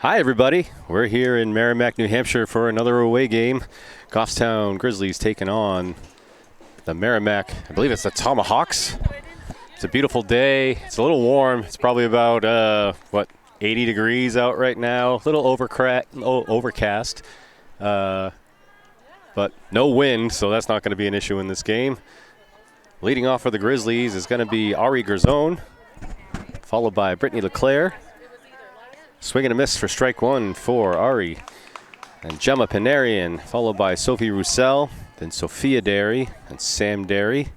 Hi, everybody. We're here in Merrimack, New Hampshire for another away game. Goffstown Grizzlies taking on the Merrimack, I believe it's the Tomahawks. It's a beautiful day. It's a little warm. It's probably about, 80 degrees out right now. A little overcast. But no wind, so that's not going to be an issue in this game. Leading off for the Grizzlies is going to be Ari Gerzone, followed by Brittany LeClaire. Swing and a miss for strike one for Ari. And Gemma Panarian, followed by Sophie Roussel, then Sophia Derry and Sam Derry.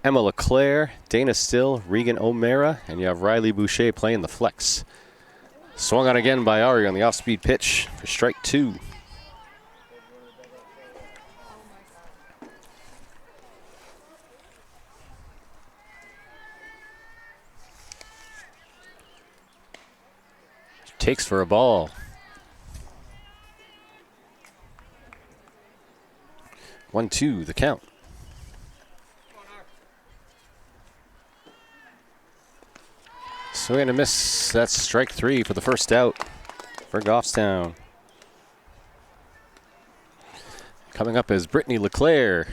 Emma LeClaire, Dana Still, Regan O'Mara, and you have Riley Boucher playing the flex. Swung on again by Ari on the off-speed pitch for strike two. Takes for a ball. 1-2, the count. Swing and a miss. That's strike three for the first out for Goffstown. Coming up is Brittany LeClaire.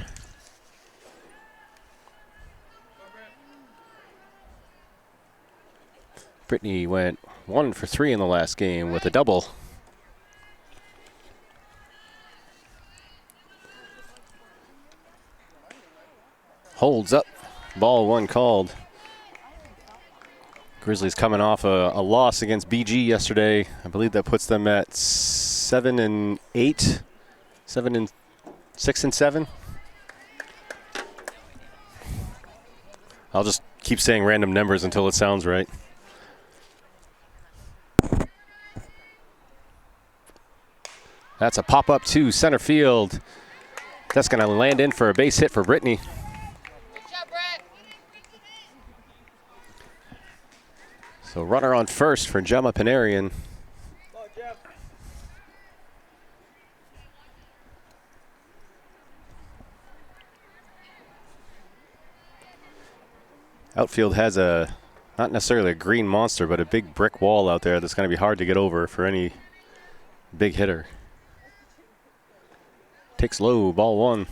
Brittany went 1 for 3 in the last game with a double. Holds up. Ball one called. Grizzlies coming off a loss against BG yesterday. I believe that puts them at 7-8, 6-7. I'll just keep saying random numbers until it sounds right. That's a pop-up to center field. That's going to land in for a base hit for Brittany. So runner on first for Gemma Panarian. Outfield has not necessarily a green monster, but a big brick wall out there that's going to be hard to get over for any big hitter. Takes low, ball one.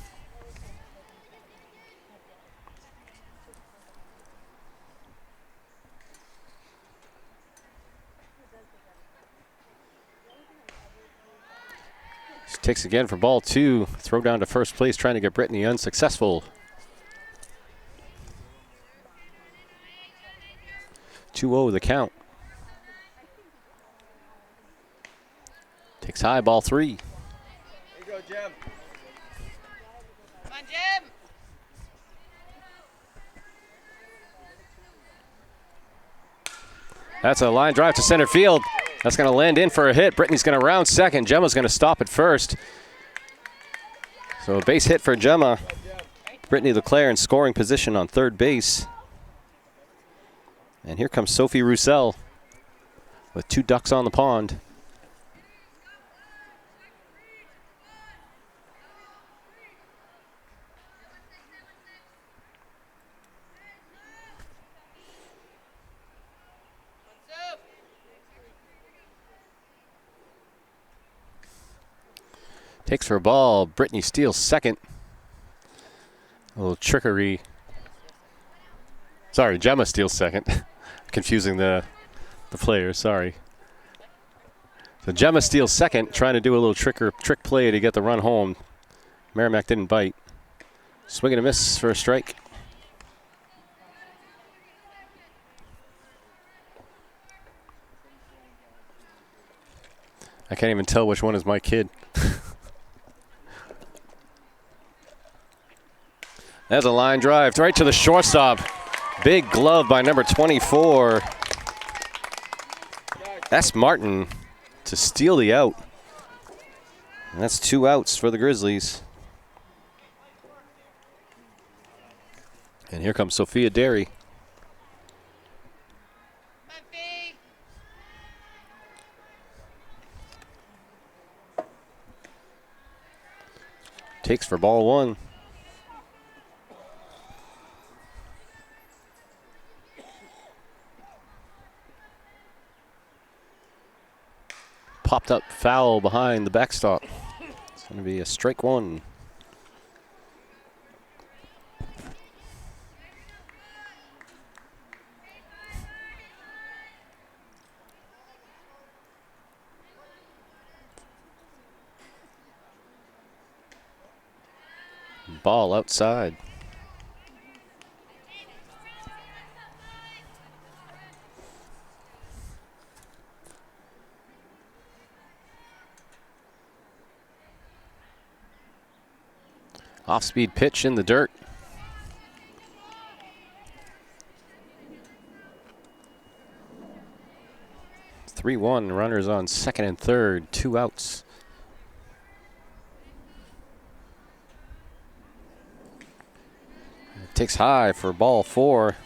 Takes again for ball two. Throw down to first place, trying to get Brittany unsuccessful. 2-0 the count. Takes high, ball three. There you go, Jim. Come on, Jim. That's a line drive to center field. That's going to land in for a hit. Brittany's going to round second. Gemma's going to stop at first. So a base hit for Gemma. Brittany LeClaire in scoring position on third base. And here comes Sophie Roussel with two ducks on the pond. Takes for a ball. Brittany steals second. A little trickery. Sorry, Gemma steals second. Confusing the players, sorry. So Gemma steals second, trying to do a little trick play to get the run home. Merrimack didn't bite. Swing and a miss for a strike. I can't even tell which one is my kid. There's a line drive right to the shortstop. Big glove by number 24. That's Martin to steal the out. And that's 2 outs for the Grizzlies. And here comes Sophia Derry. Takes for ball one. popped up foul behind the backstop. It's going to be a strike one. Ball outside. Off-speed pitch in the dirt. It's 3-1, runners on second and third, 2 outs. Takes high for ball 4.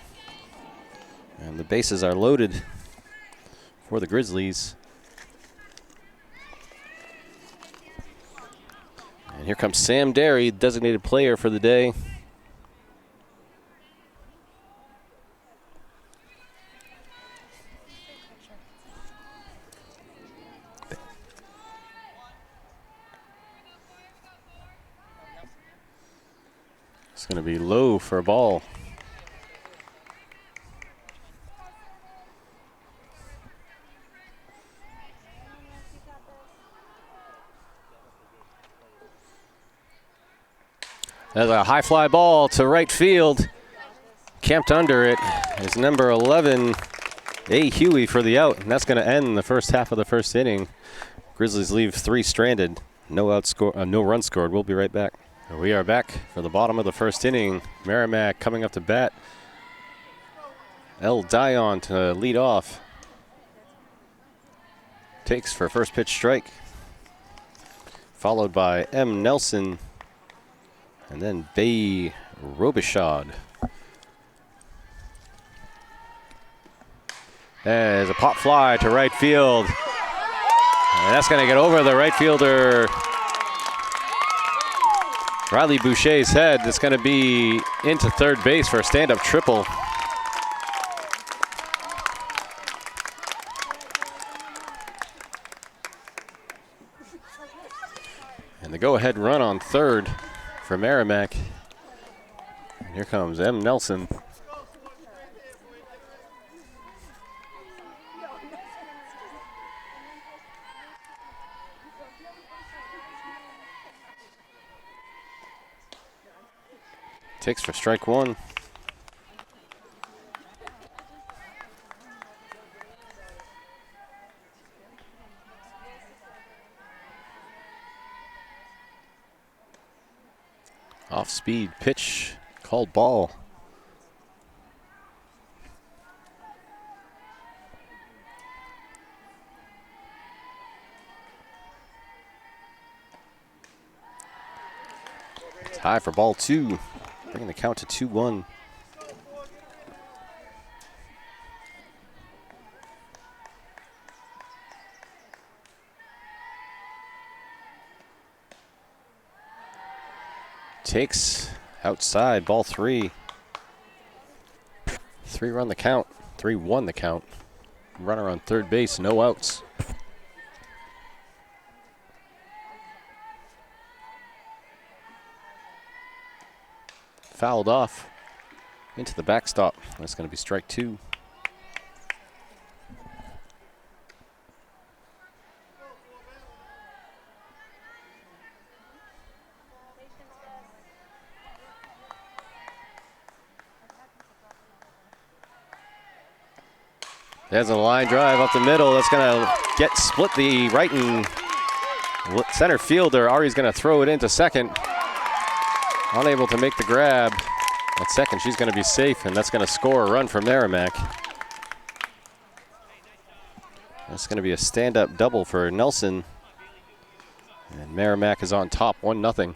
And the bases are loaded for the Grizzlies. And here comes Sam Derry, designated player for the day. It's going to be low for a ball. That's a high fly ball to right field. Camped under it is number 11, A. Huey, for the out. And that's going to end the first half of the first inning. Grizzlies leave 3 stranded. No run scored. We'll be right back. We are back for the bottom of the first inning. Merrimack coming up to bat. El Dion to lead off. Takes for first pitch strike. Followed by M. Nelson. And then Bay Robichaud. There's a pop fly to right field. And that's going to get over the right fielder Riley Boucher's head. That's going to be into third base for a stand-up triple. And the go-ahead run on third for Merrimack. And here comes M. Nelson. Takes for strike one. Off-speed pitch, called ball. It's high for ball 2, bringing the count to 2-1. Takes outside, ball 3. 3-run the count, 3-1 the count. Runner on third base, no outs. Fouled off into the backstop. That's going to be strike 2. There's a line drive up the middle. That's going to split the right and center fielder. Ari's going to throw it into second. Unable to make the grab. At second, she's going to be safe, and that's going to score a run for Merrimack. That's going to be a stand-up double for Nelson. And Merrimack is on top, 1-0.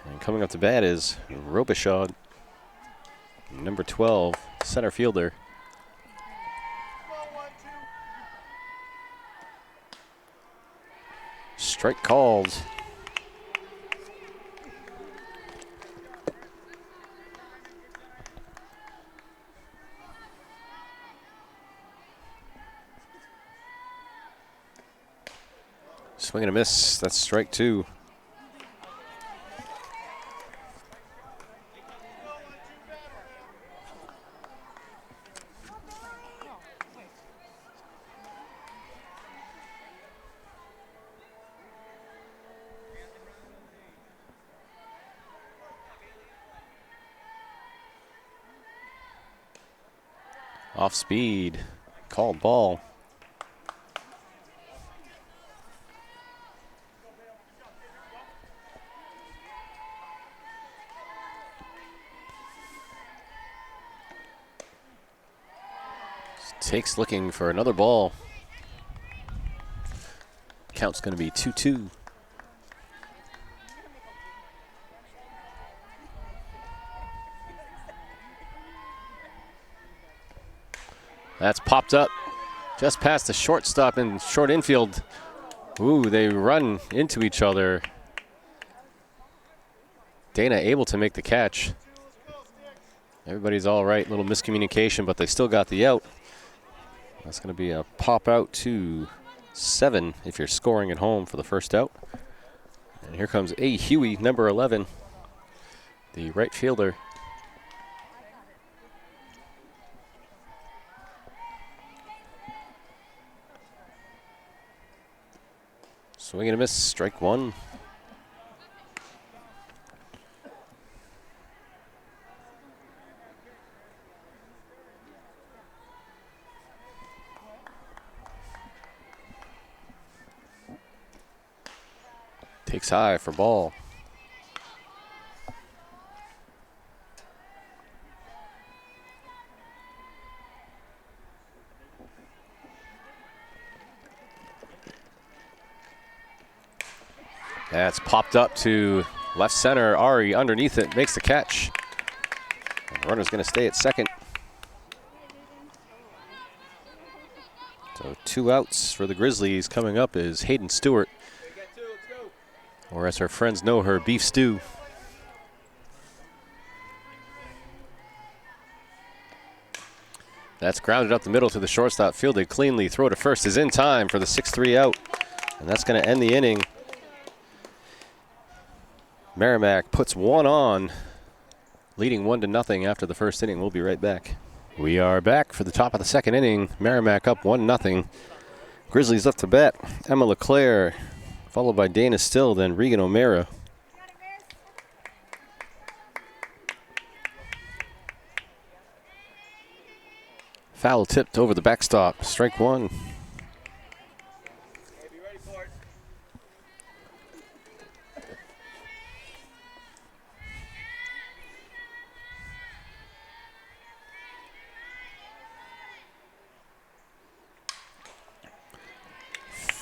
And coming up to bat is Robichaud, number 12, center fielder. Strike called. Swing and a miss. That's strike 2. Off speed. Called ball. Takes looking for another ball. Count's going to be 2-2. That's popped up just past the shortstop and short infield. Ooh, they run into each other. Dana able to make the catch. Everybody's all right. Little miscommunication, but they still got the out. That's going to be a pop out to 7 if you're scoring at home for the first out. And here comes A. Huey, number 11, the right fielder. Swing and a miss, strike 1. Takes high for ball. That's popped up to left center. Ari underneath it makes the catch. And the runner's going to stay at second. So 2 outs for the Grizzlies. Coming up is Hayden Stewart, or as her friends know her, Beef Stew. That's grounded up the middle to the shortstop, fielded cleanly. Throw to first is in time for the 6-3 out. And that's going to end the inning. Merrimack puts 1 on, leading 1-0 after the first inning. We'll be right back. We are back for the top of the second inning. Merrimack up 1-0. Grizzlies up to bat. Emma LeClaire, followed by Dana Still, then Regan O'Mara. Foul tipped over the backstop. Strike 1.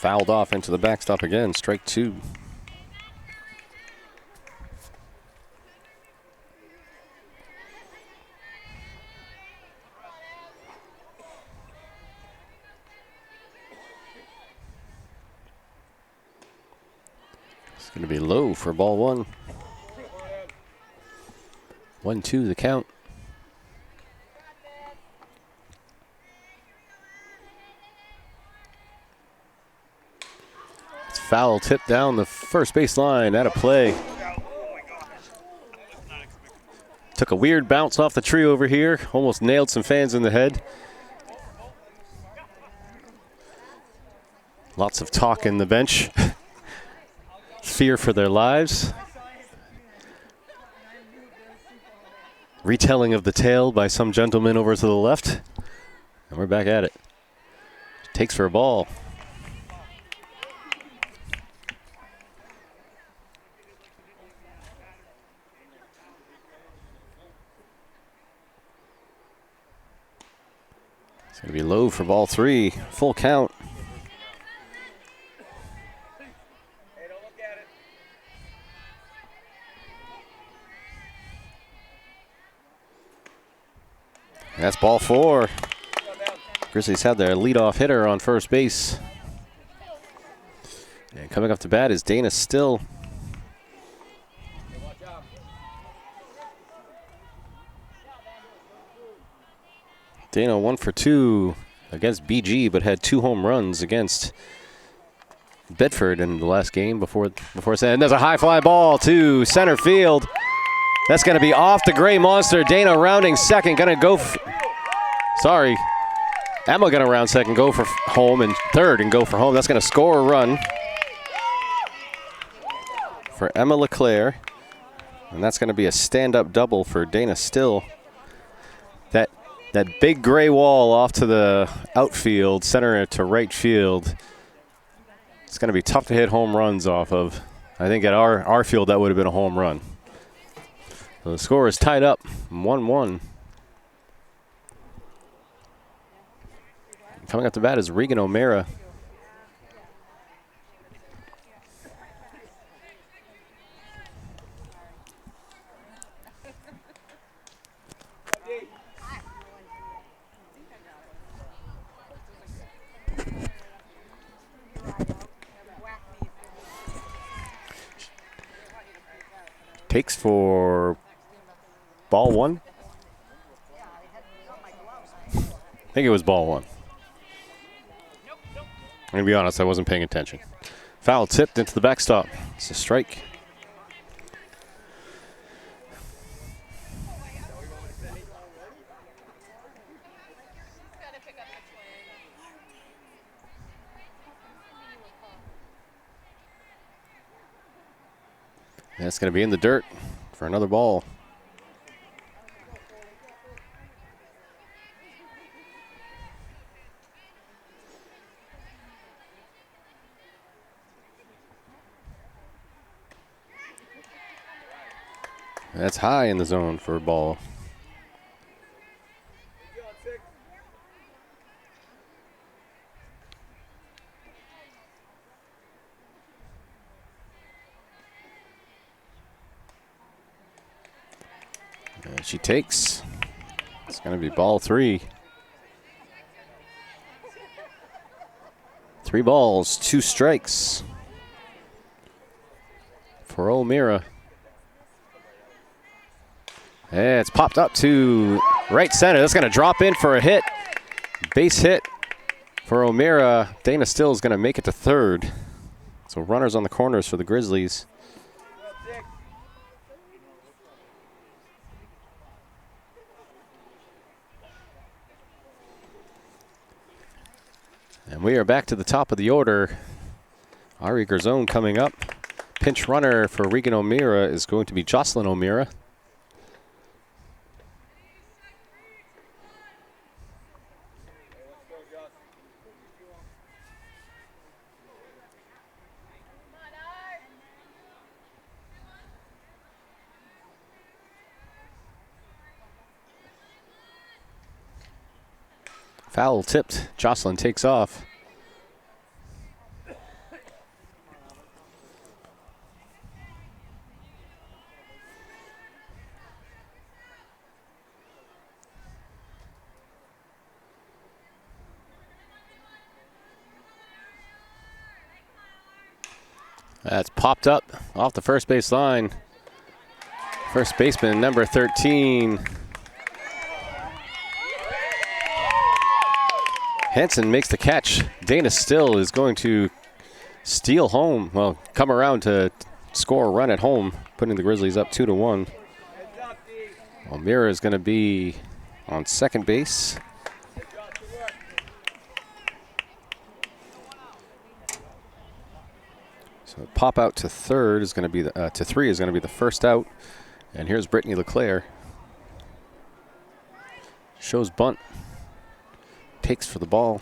Fouled off into the backstop again. Strike 2. It's going to be low for ball 1. 1-2 the count. Foul tipped down the first base line, out of play. Took a weird bounce off the tree over here, almost nailed some fans in the head. Lots of talk in the bench. Fear for their lives. Retelling of the tale by some gentleman over to the left. And we're back at it. Takes for a ball. It's going to be low for ball 3. Full count. That's ball 4. Grizzlies have their leadoff hitter on first base. And coming up to bat is Dana Still. Dana 1 for 2 against BG, but had 2 home runs against Bedford in the last game before and there's a high fly ball to center field. That's going to be off the Gray Monster. Dana rounding second, going to go. Sorry, Emma going to round second, go for home, and third and go for home. That's going to score a run for Emma LeClaire, and that's going to be a stand-up double for Dana Still. That big gray wall off to the outfield, center to right field. It's going to be tough to hit home runs off of. I think at our field that would have been a home run. So the score is tied up, 1-1. Coming up to bat is Regan O'Mara. Takes for ball one. I think it was ball one. I'm going to be honest, I wasn't paying attention. Foul tipped into the backstop. It's a strike. That's going to be in the dirt for another ball. That's high in the zone for a ball. And she takes. It's going to be ball three. 3 balls, 2 strikes for O'Mara. And it's popped up to right center. That's going to drop in for a hit. Base hit for O'Mara. Dana Still is going to make it to third. So runners on the corners for the Grizzlies. And we are back to the top of the order. Ari Garzone coming up. Pinch runner for Regan O'Mara is going to be Jocelyn O'Mara. Foul tipped. Jocelyn takes off. That's popped up off the first base line. First baseman, number 13. Hansen makes the catch. Dana Still is going to steal home. Well, come around to score a run at home, putting the Grizzlies up 2-1. O'Mara is going to be on second base. So pop out to third is going to be to 3 is going to be the first out. And here's Brittany LeClaire. Shows bunt. Takes for the ball.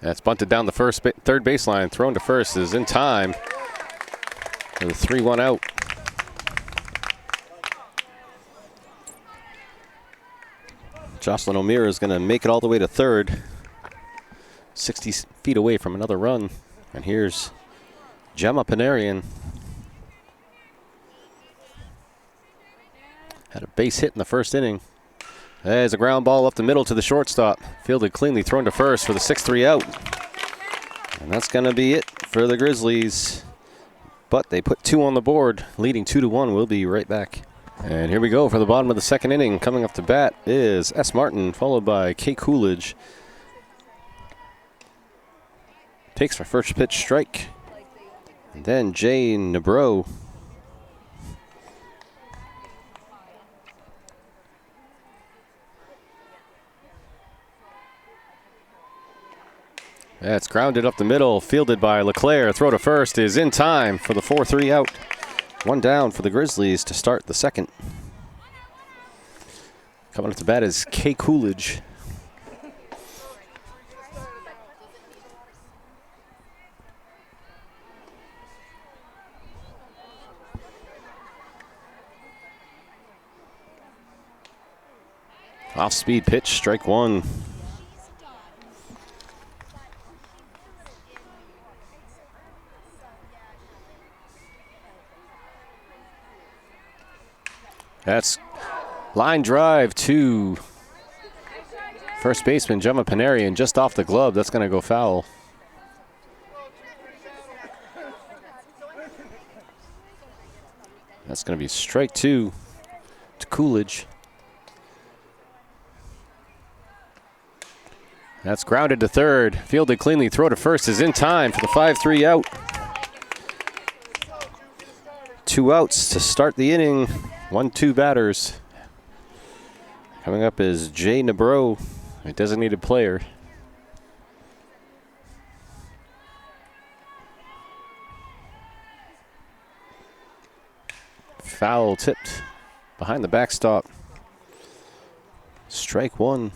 That's bunted down the third baseline. Thrown to first is in time. With a 3-1 out. Jocelyn O'Mara is going to make it all the way to third. 60 feet away from another run. And here's Gemma Panarian. Had a base hit in the first inning. There's a ground ball up the middle to the shortstop. Fielded cleanly, thrown to first for the 6-3 out. And that's going to be it for the Grizzlies. but they put 2 on the board, leading 2-1. We'll be right back. And here we go for the bottom of the second inning. Coming up to bat is S. Martin, followed by K. Coolidge. Takes for first pitch strike. And then Jay Nebro. That's grounded up the middle, fielded by LeClaire. Throw to first is in time for the 4-3 out. 1 down for the Grizzlies to start the second. Coming up to bat is K. Coolidge. Off-speed pitch, strike 1. That's line drive to first baseman Gemma Panarian, just off the glove. That's going to go foul. That's going to be strike 2 to Coolidge. That's grounded to third. Fielded cleanly. Throw to first is in time for the 5-3 out. 2 outs to start the inning. 1-2 batters. Coming up is Jay Nebro, a designated player. Foul tipped behind the backstop. Strike 1.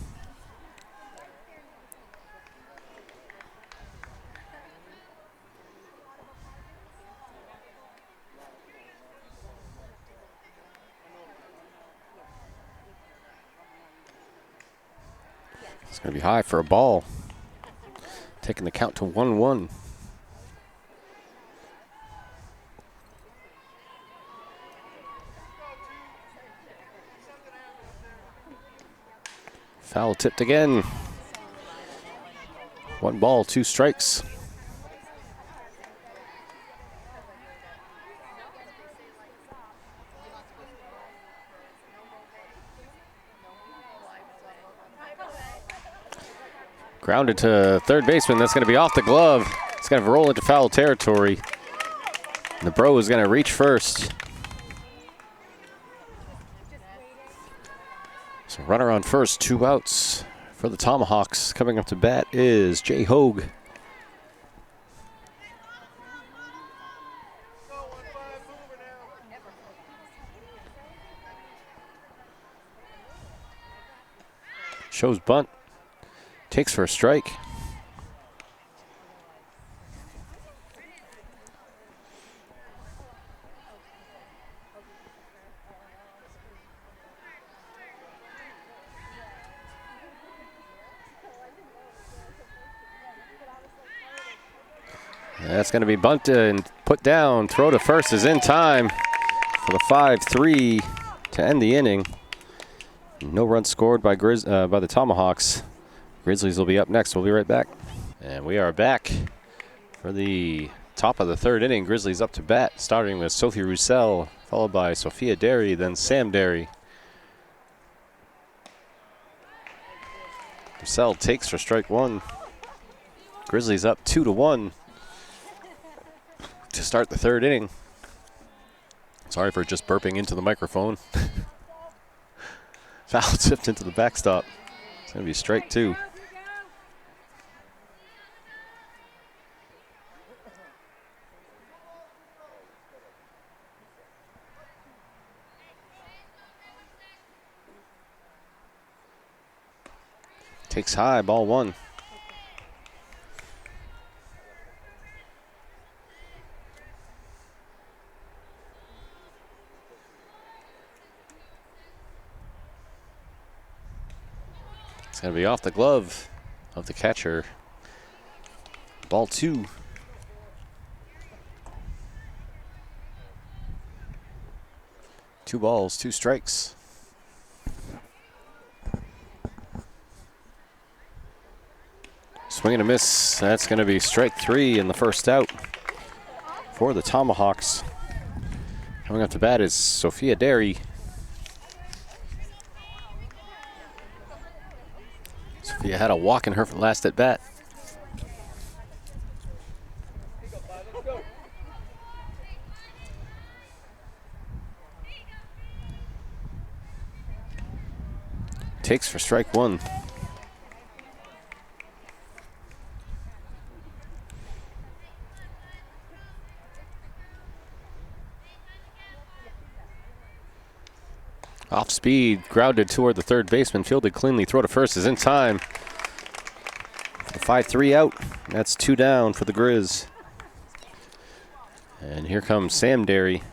It's going to be high for a ball. Taking the count to 1-1. Foul tipped again. 1 ball, 2 strikes. Grounded to third baseman. That's going to be off the glove. It's going to roll into foul territory. Nebro is going to reach first. So runner on first, 2 outs for the Tomahawks. Coming up to bat is Jay Hogue. Shows bunt. Takes for a strike. That's going to be bunted and put down. Throw to first is in time for the 5-3 to end the inning. No runs scored by the Tomahawks. Grizzlies will be up next. We'll be right back. And we are back for the top of the third inning. Grizzlies up to bat, starting with Sophie Roussel, followed by Sophia Derry, then Sam Derry. Roussel takes for strike 1. Grizzlies up 2-1 to start the third inning. Sorry for just burping into the microphone. Foul tipped into the backstop. It's going to be strike 2. Takes high, ball 1. It's going to be off the glove of the catcher. Ball 2. Two balls, 2 strikes. Swing and a miss. That's going to be strike 3 in the first out for the Tomahawks. Coming up to bat is Sophia Derry. Sophia had a walk in her last at bat. Takes for strike one. Off speed, grounded toward the third baseman, fielded cleanly. Throw to first is in time. The 5-3 out. That's 2 down for the Grizz. And here comes Sam Derry,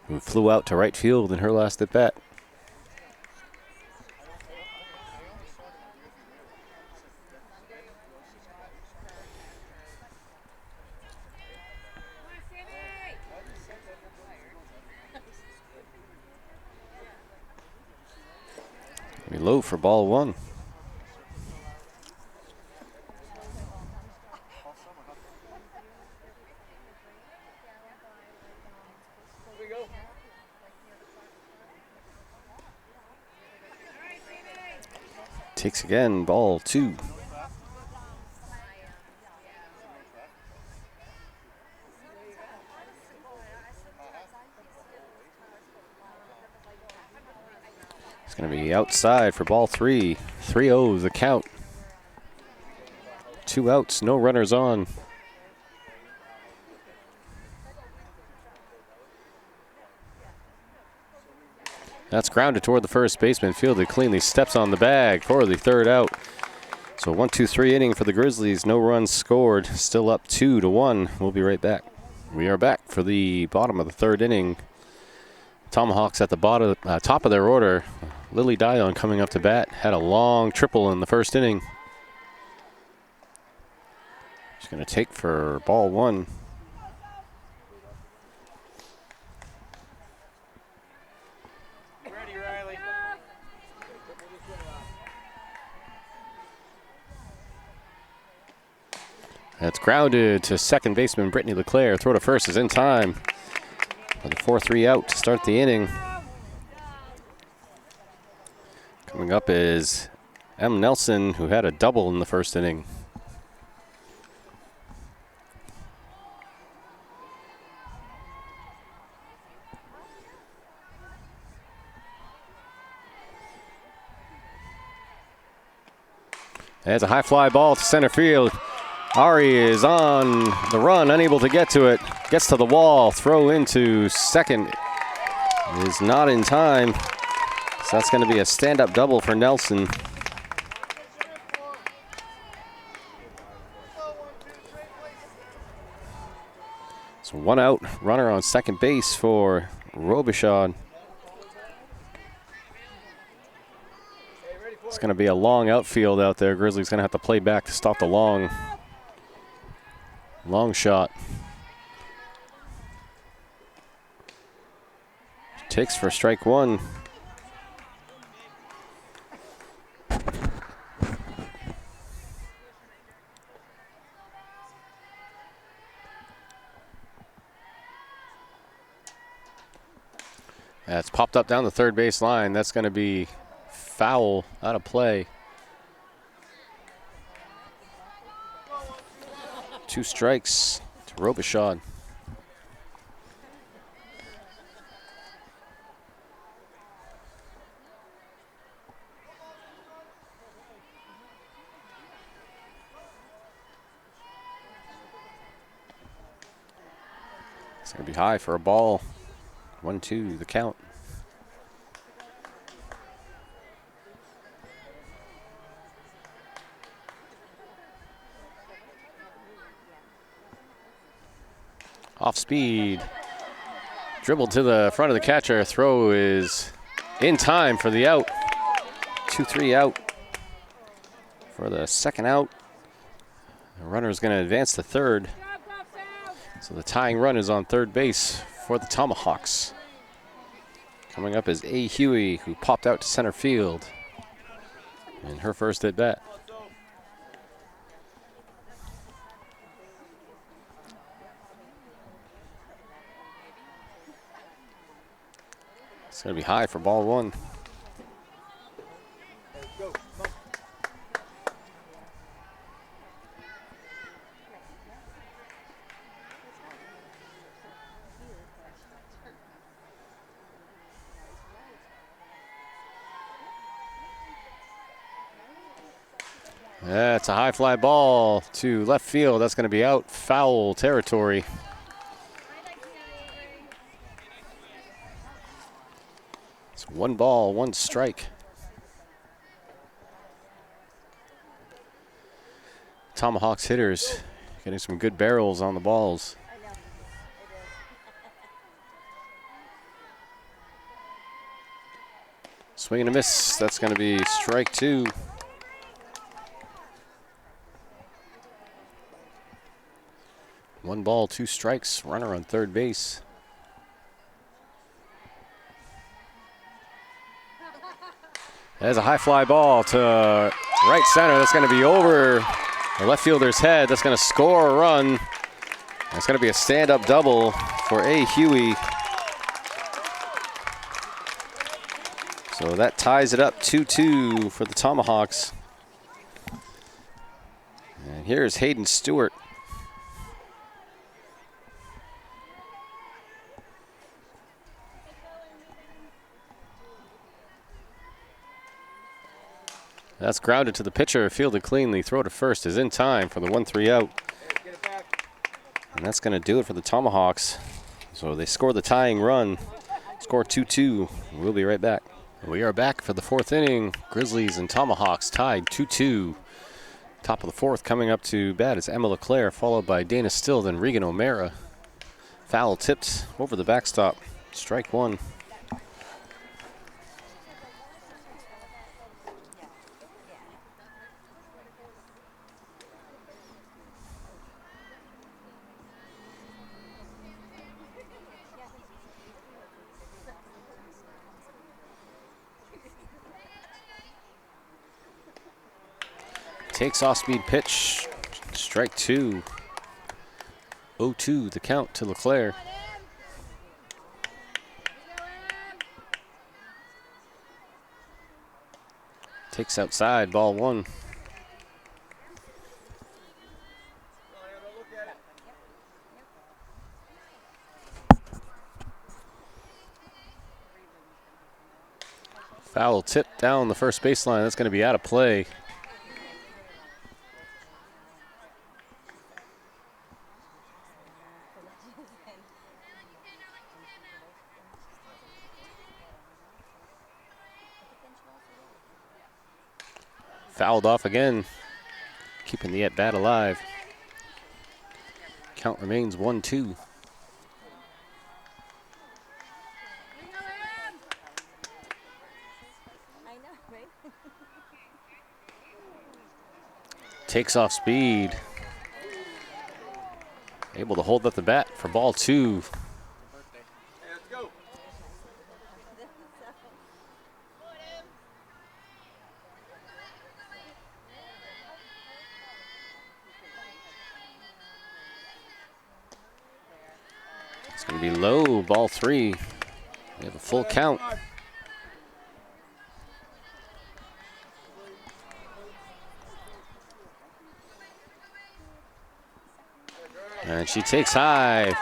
who flew out to right field in her last at bat. Low for ball one. Takes again, ball two. It's going to be outside for ball three. 3-0 the count. 2 outs, no runners on. That's grounded toward the first baseman, fielded cleanly, steps on the bag for the 3rd out. So 1-2-3 inning for the Grizzlies, no runs scored, still up 2-1. We'll be right back. We are back for the bottom of the 3rd inning. Tomahawks at the bottom, top of their order. Lily Dion coming up to bat, had a long triple in the 1st inning. She's going to take for ball one. Ready, Riley. That's grounded to second baseman Brittany LeClaire. Throw to first is in time. With a 4-3 out to start the inning. Coming up is M. Nelson, who had a double in the 1st inning. There's a high fly ball to center field. Ari is on the run, unable to get to it. Gets to the wall, throw into second is not in time. So that's going to be a stand-up double for Nelson. So 1 out, runner on second base for Robichaud. It's going to be a long outfield out there. Grizzlies going to have to play back to stop the long shot. Takes for strike one. That's popped up down the third base line. That's going to be foul, out of play. 2 strikes to Robichaud. It's going to be high for a ball. 1-2 the count. Off speed. Dribbled to the front of the catcher. Throw is in time for the out. 2-3 out for the 2nd out. The runner is going to advance to third. So the tying run is on third base for the Tomahawks. Coming up is A. Huey, who popped out to center field in her first at bat. It's going to be high for ball one. Go. That's a high fly ball to left field. That's going to be out, foul territory. It's 1 ball, 1 strike. Tomahawks hitters getting some good barrels on the balls. Swing and a miss. That's going to be strike 2. One ball, 2 strikes. Runner on third base. There's a high fly ball to right center. That's going to be over the left fielder's head. That's going to score a run. That's going to be a stand-up double for A. Huey. So that ties it up 2-2 for the Tomahawks. And here's Hayden Stewart. That's grounded to the pitcher, fielded cleanly. Throw to first is in time for the 1-3 out. And that's going to do it for the Tomahawks. So they score the tying run. Score 2-2. We'll be right back. We are back for the 4th inning. Grizzlies and Tomahawks tied 2-2. Top of the 4th, coming up to bat is Emma LeClaire, followed by Dana Still, then Regan O'Mara. Foul tipped over the backstop. Strike 1. Takes off-speed pitch, strike 2. 0-2 the count to LeClaire. Takes outside, ball 1. Foul tip down the first baseline. That's going to be out of play. Fouled off again, keeping the at-bat alive. Count remains 1-2. Takes off speed. Able to hold up the bat for ball 2. It's going to be low, ball 3. We have a full count. And she takes high.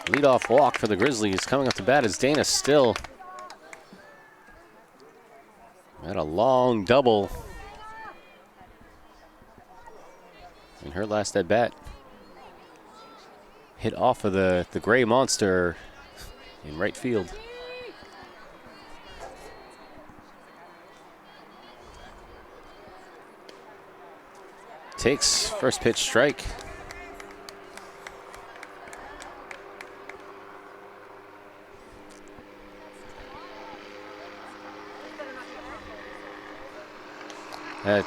Leadoff walk for the Grizzlies. Coming up to bat is Dana Still. And a long double in her last at bat. Hit off of the gray monster in right field. Takes first pitch strike.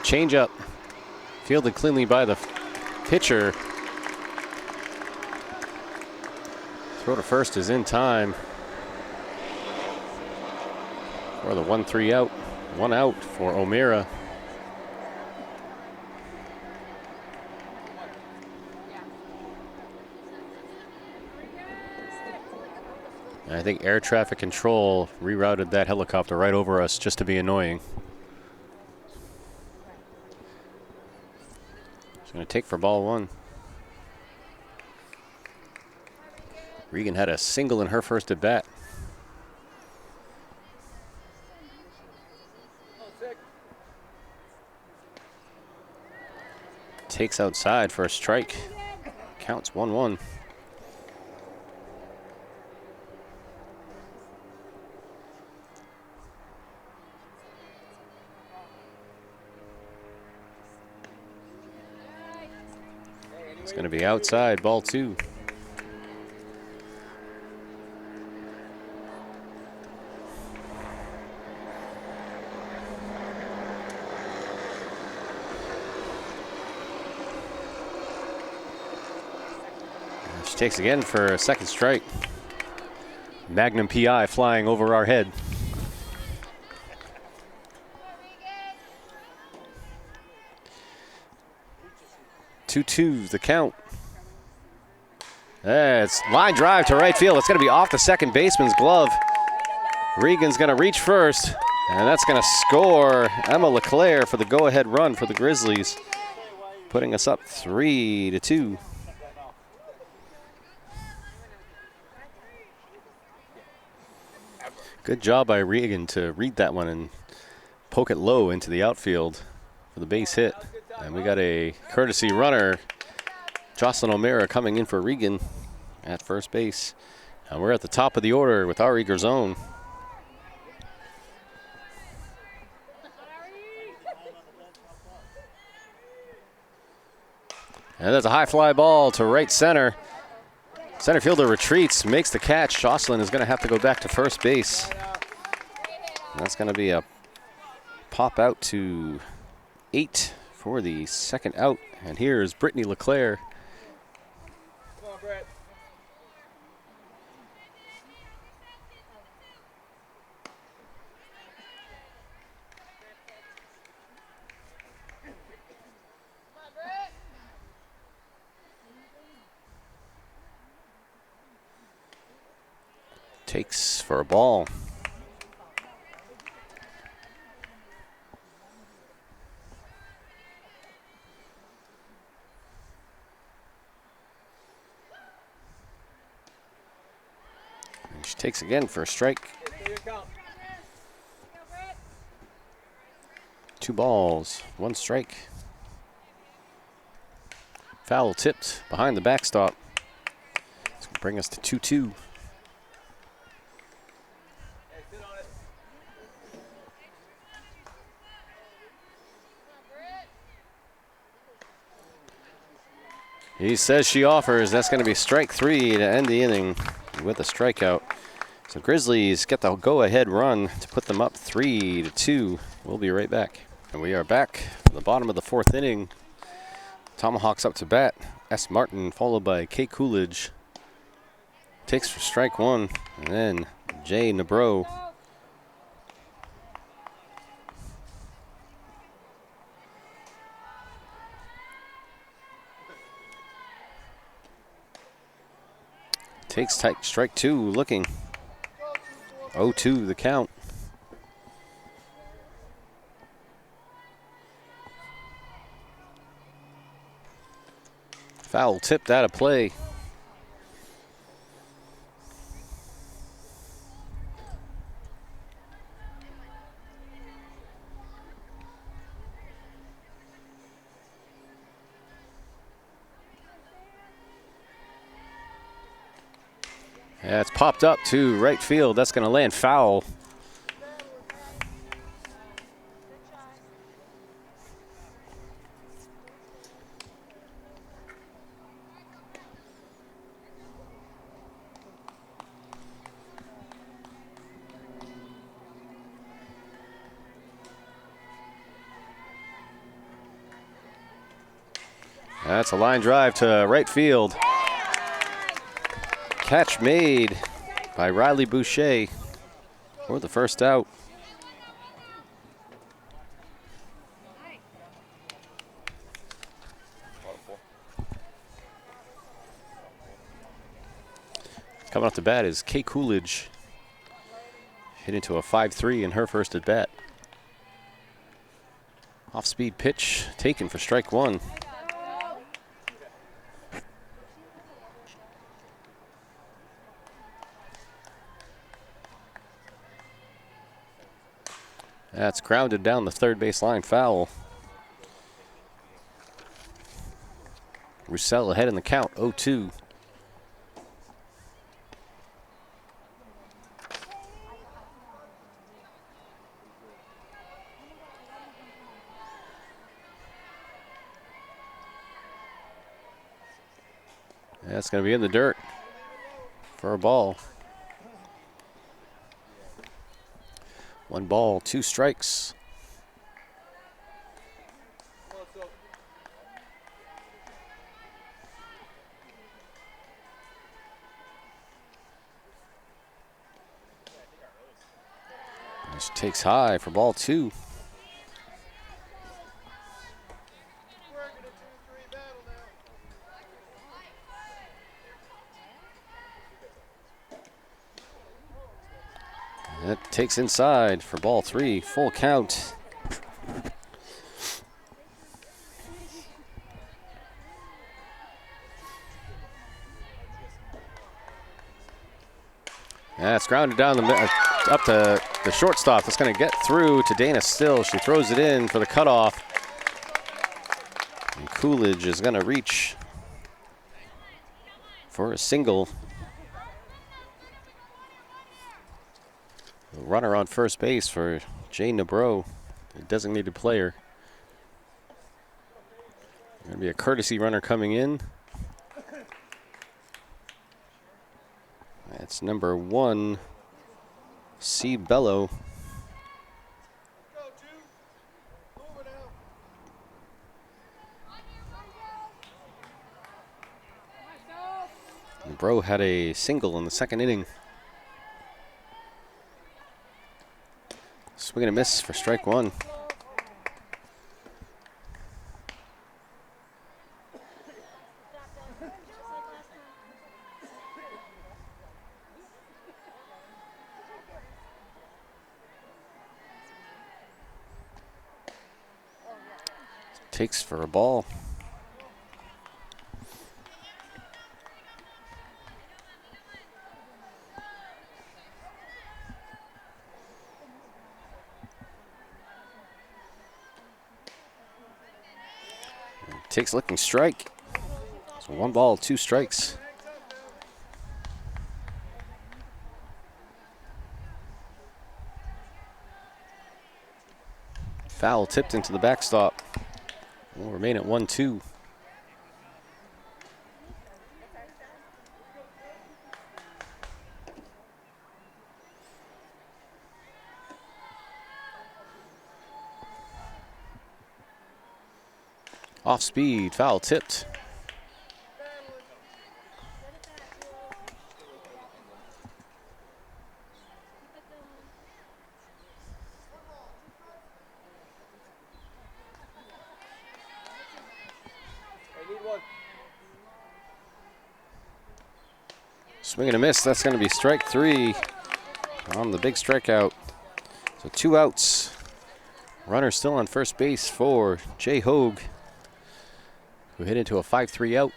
Change up, fielded cleanly by the pitcher. Throw to first is in time for the 1-3 out. 1 out for O'Mara. And I think air traffic control rerouted that helicopter right over us just to be annoying. She's going to take for ball one. Regan had a single in her first at bat. Takes outside for a strike. Counts 1-1. It's going to be outside, ball two. She takes again for a second strike. Magnum PI flying over our head. 2-2 the count. It's line drive to right field. It's going to be off the second baseman's glove. Regan's going to reach first, and that's going to score Emma LeClaire for the go-ahead run for the Grizzlies, putting us up 3-2. Good job by Regan to read that one and poke it low into the outfield for the base hit. And we got a courtesy runner, Jocelyn O'Mara, coming in for Regan at first base. And we're at the top of the order with Ari Garzone. And that's a high fly ball to right center. Center fielder retreats, makes the catch. Jocelyn is going to have to go back to first base. And that's going to be a pop out to 8 for the second out. And here's Brittany LeClaire. Come on, Brett. Takes for a ball. And she takes again for a strike. 2 balls, 1 strike. Foul tipped behind the backstop. It's going to bring us to 2-2. He says she offers. That's going to be strike 3 to end the inning with a strikeout. So Grizzlies get the go-ahead run to put them up 3-2. We'll be right back. And we are back for the bottom of the 4th inning. Tomahawks up to bat. S. Martin followed by Kate Coolidge. Takes for strike 1. And then Jay Nabro. Takes tight, strike 2, looking. 0-2 the count. Foul tipped out of play. Yeah, it's popped up to right field. That's going to land foul. That's a line drive to right field. Catch made by Riley Boucher for the first out. Coming off the bat is Kay Coolidge. Hit into a 5-3 in her first at bat. Off-speed pitch taken for strike one. That's grounded down the third base line, foul. Roussel ahead in the count, 0-2. That's going to be in the dirt for a ball. 1 ball, 2 strikes. This takes high for ball 2. That takes inside for ball 3, full count. That's grounded down up to the shortstop. That's going to get through to Dana Still. She throws it in for the cutoff. And Coolidge is going to reach for a single. The runner on first base for Jane Nabro, the designated player. Going to be a courtesy runner coming in. That's number 1, C. Bello. Nabro had a single in the second inning. Swing and a miss for strike 1. Takes for a ball. Takes looking strike. So 1 ball, 2 strikes. Foul tipped into the backstop. Will remain at 1-2. Off speed, foul tipped. Swing and a miss. That's going to be strike 3 on the big strikeout. So 2 outs. Runner still on first base for Jay Hogue, who hit into a 5-3 out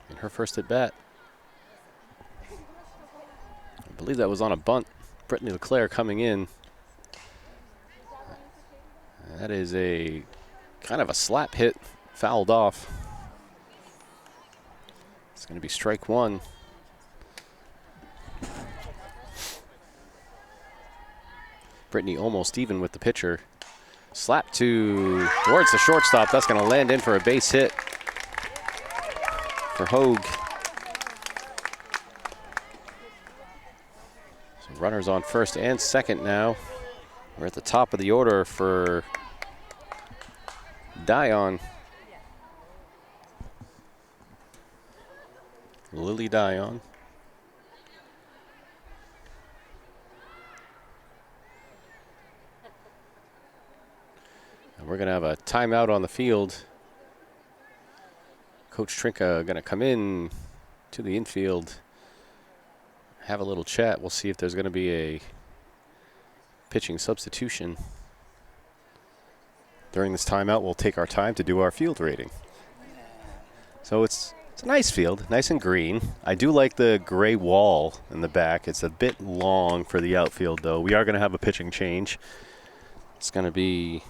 in her first at bat. I believe that was on a bunt. Brittany LeClaire coming in. That is a kind of a slap hit, fouled off. It's going to be strike 1. Brittany almost even with the pitcher. Slap towards the shortstop. That's going to land in for a base hit for Hogue. So runners on first and second now. We're at the top of the order for Dion. Lily Dion. And we're going to have a timeout on the field. Coach Trinka going to come in to the infield have a little chat. We'll see if there's going to be a pitching substitution. During this timeout, we'll take our time to do our field rating. So it's a nice field, nice and green. I do like the gray wall in the back. It's a bit long for the outfield, though. We are going to have a pitching change. It's going to be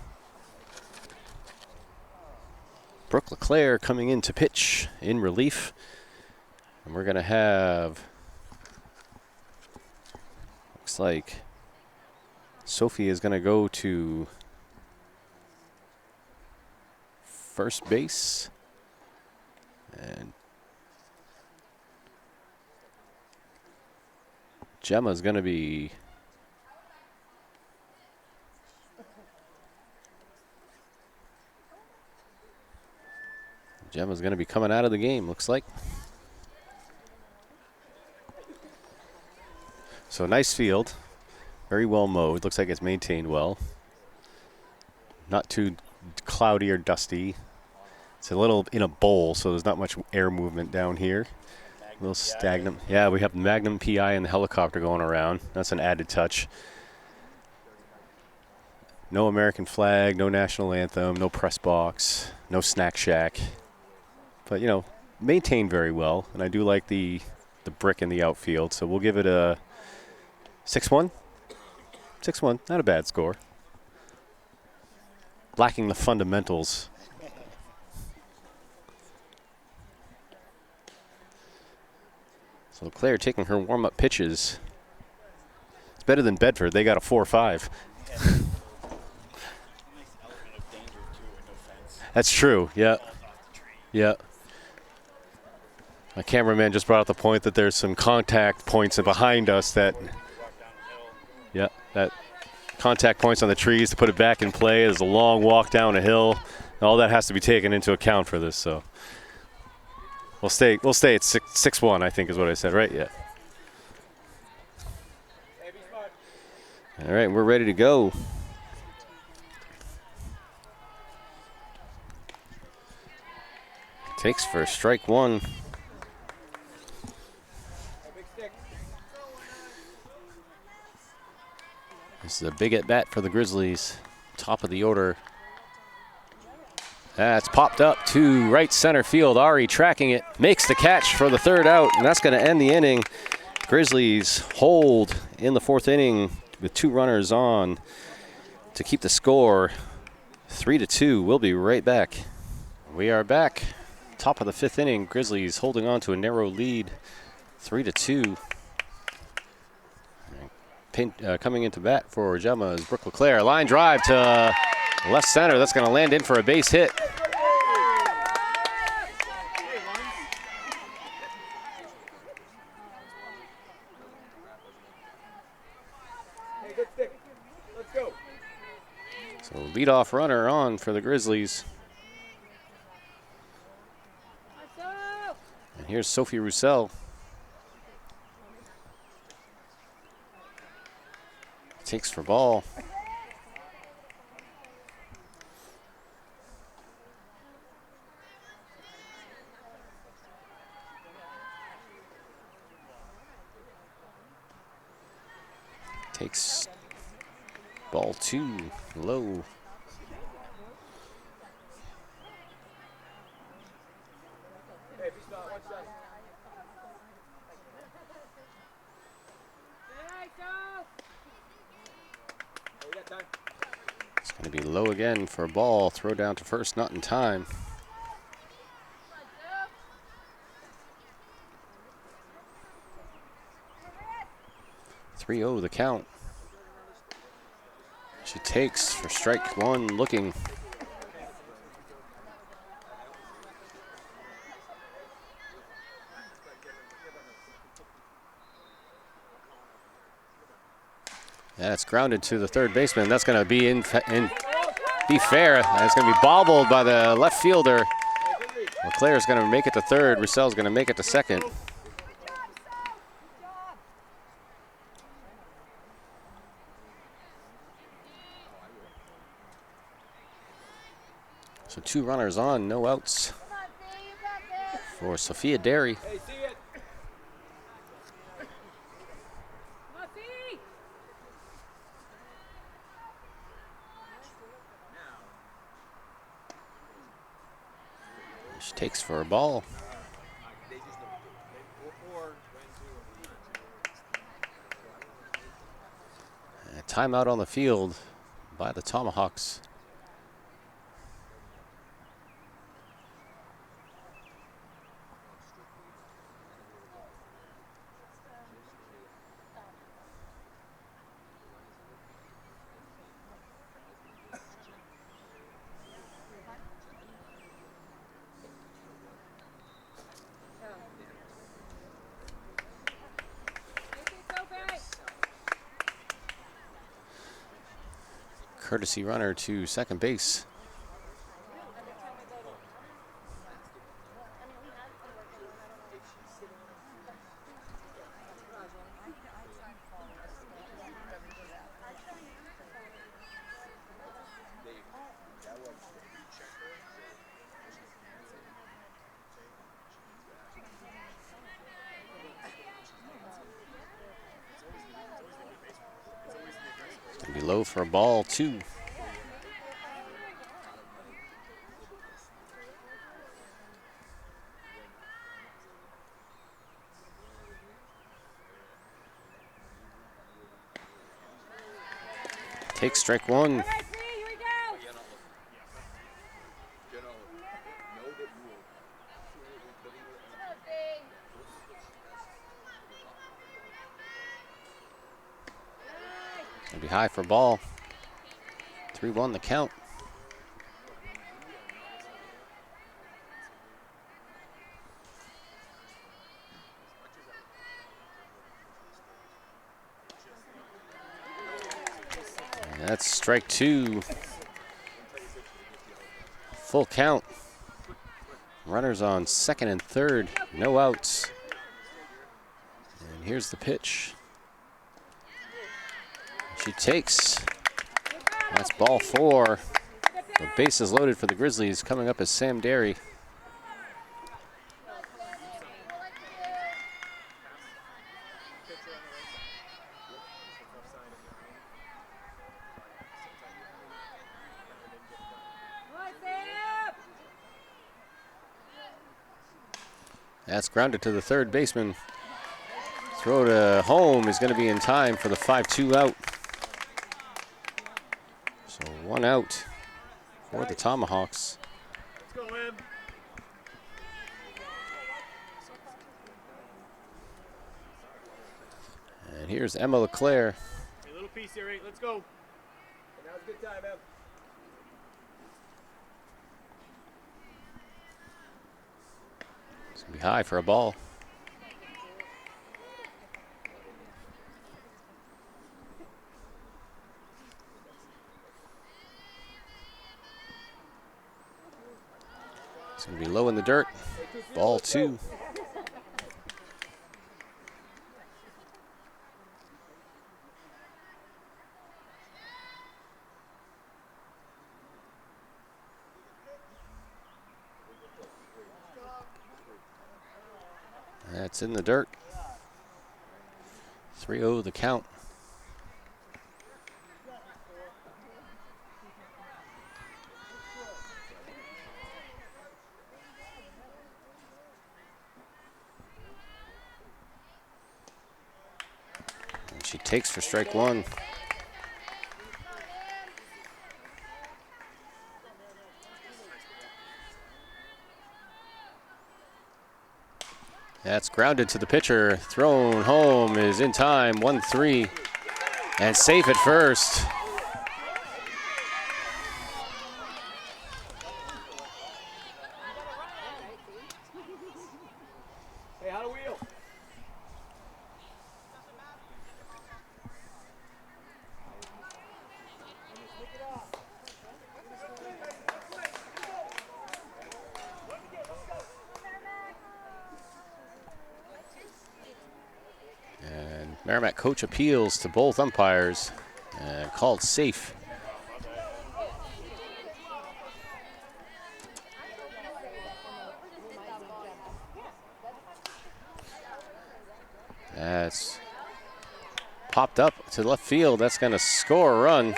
Brooke LeClaire coming in to pitch in relief. And we're going to have, looks like Sophie is going to go to first base. And Gemma's going to be coming out of the game, looks like. So nice field, very well mowed. Looks like it's maintained well. Not too cloudy or dusty. It's a little in a bowl, so there's not much air movement down here. A little stagnant. Yeah, we have the Magnum PI and the helicopter going around. That's an added touch. No American flag, no national anthem, no press box, no snack shack. But, you know, maintained very well. And I do like the brick in the outfield. So we'll give it a 6-1. 6-1, not a bad score. Lacking the fundamentals. So Claire taking her warm-up pitches. It's better than Bedford. They got a 4-5. That's true, yeah. Yeah. My cameraman just brought up the point that there's some contact points behind us that, yeah, that contact points on the trees to put it back in play. There's a long walk down a hill. All that has to be taken into account for this, so. We'll stay at 6-1, I think is what I said, right? Yeah. All right, we're ready to go. Takes for strike one. This is a big at-bat for the Grizzlies. Top of the order. That's popped up to right center field. Ari tracking it, makes the catch for the third out, and that's going to end the inning. Grizzlies hold in the fourth inning with 2 runners on to keep the score 3-2. We'll be right back. We are back. Top of the fifth inning. Grizzlies holding on to a narrow lead, 3-2. Coming into bat for Gemma is Brooke LeClaire. Line drive to left center. That's going to land in for a base hit. So leadoff runner on for the Grizzlies. And here's Sophie Roussel. Takes for ball. Takes ball 2 low. It's going to be low again for a ball. Throw down to first, not in time. 3-0 the count. She takes for strike one, looking. That's grounded to the third baseman. That's going to be be fair. It's going to be bobbled by the left fielder. LeClaire's going to make it to third. Roussel's going to make it to second. So 2 runners on, no outs for Sophia Derry. Takes for a ball. A timeout on the field by the Tomahawks. Courtesy runner to second base. Gonna be low for a ball, 2. Takes strike 1. Gonna be high for a ball. 3-1 the count. And that's strike 2. Full count. Runners on second and third. No outs. And here's the pitch. She takes. That's ball 4. The base is loaded for the Grizzlies. Coming up is Sam Derry. That's grounded to the third baseman. Throw to home is going to be in time for the 5-2 out. So 1 out for the Tomahawks. Let's go, Em. And here's Emma LeClaire. A little piece here, 8. Let's go. And now's a good time, Em. It's going to be high for a ball. It's going to be low in the dirt. Ball 2. That's in the dirt. 3-0 the count. And she takes for strike 1. That's grounded to the pitcher. Thrown home is in time. 1-3. And safe at first. Hey, how do wheel? And Merrimack coach appeals to both umpires and called safe. That's popped up to left field. That's going to score a run.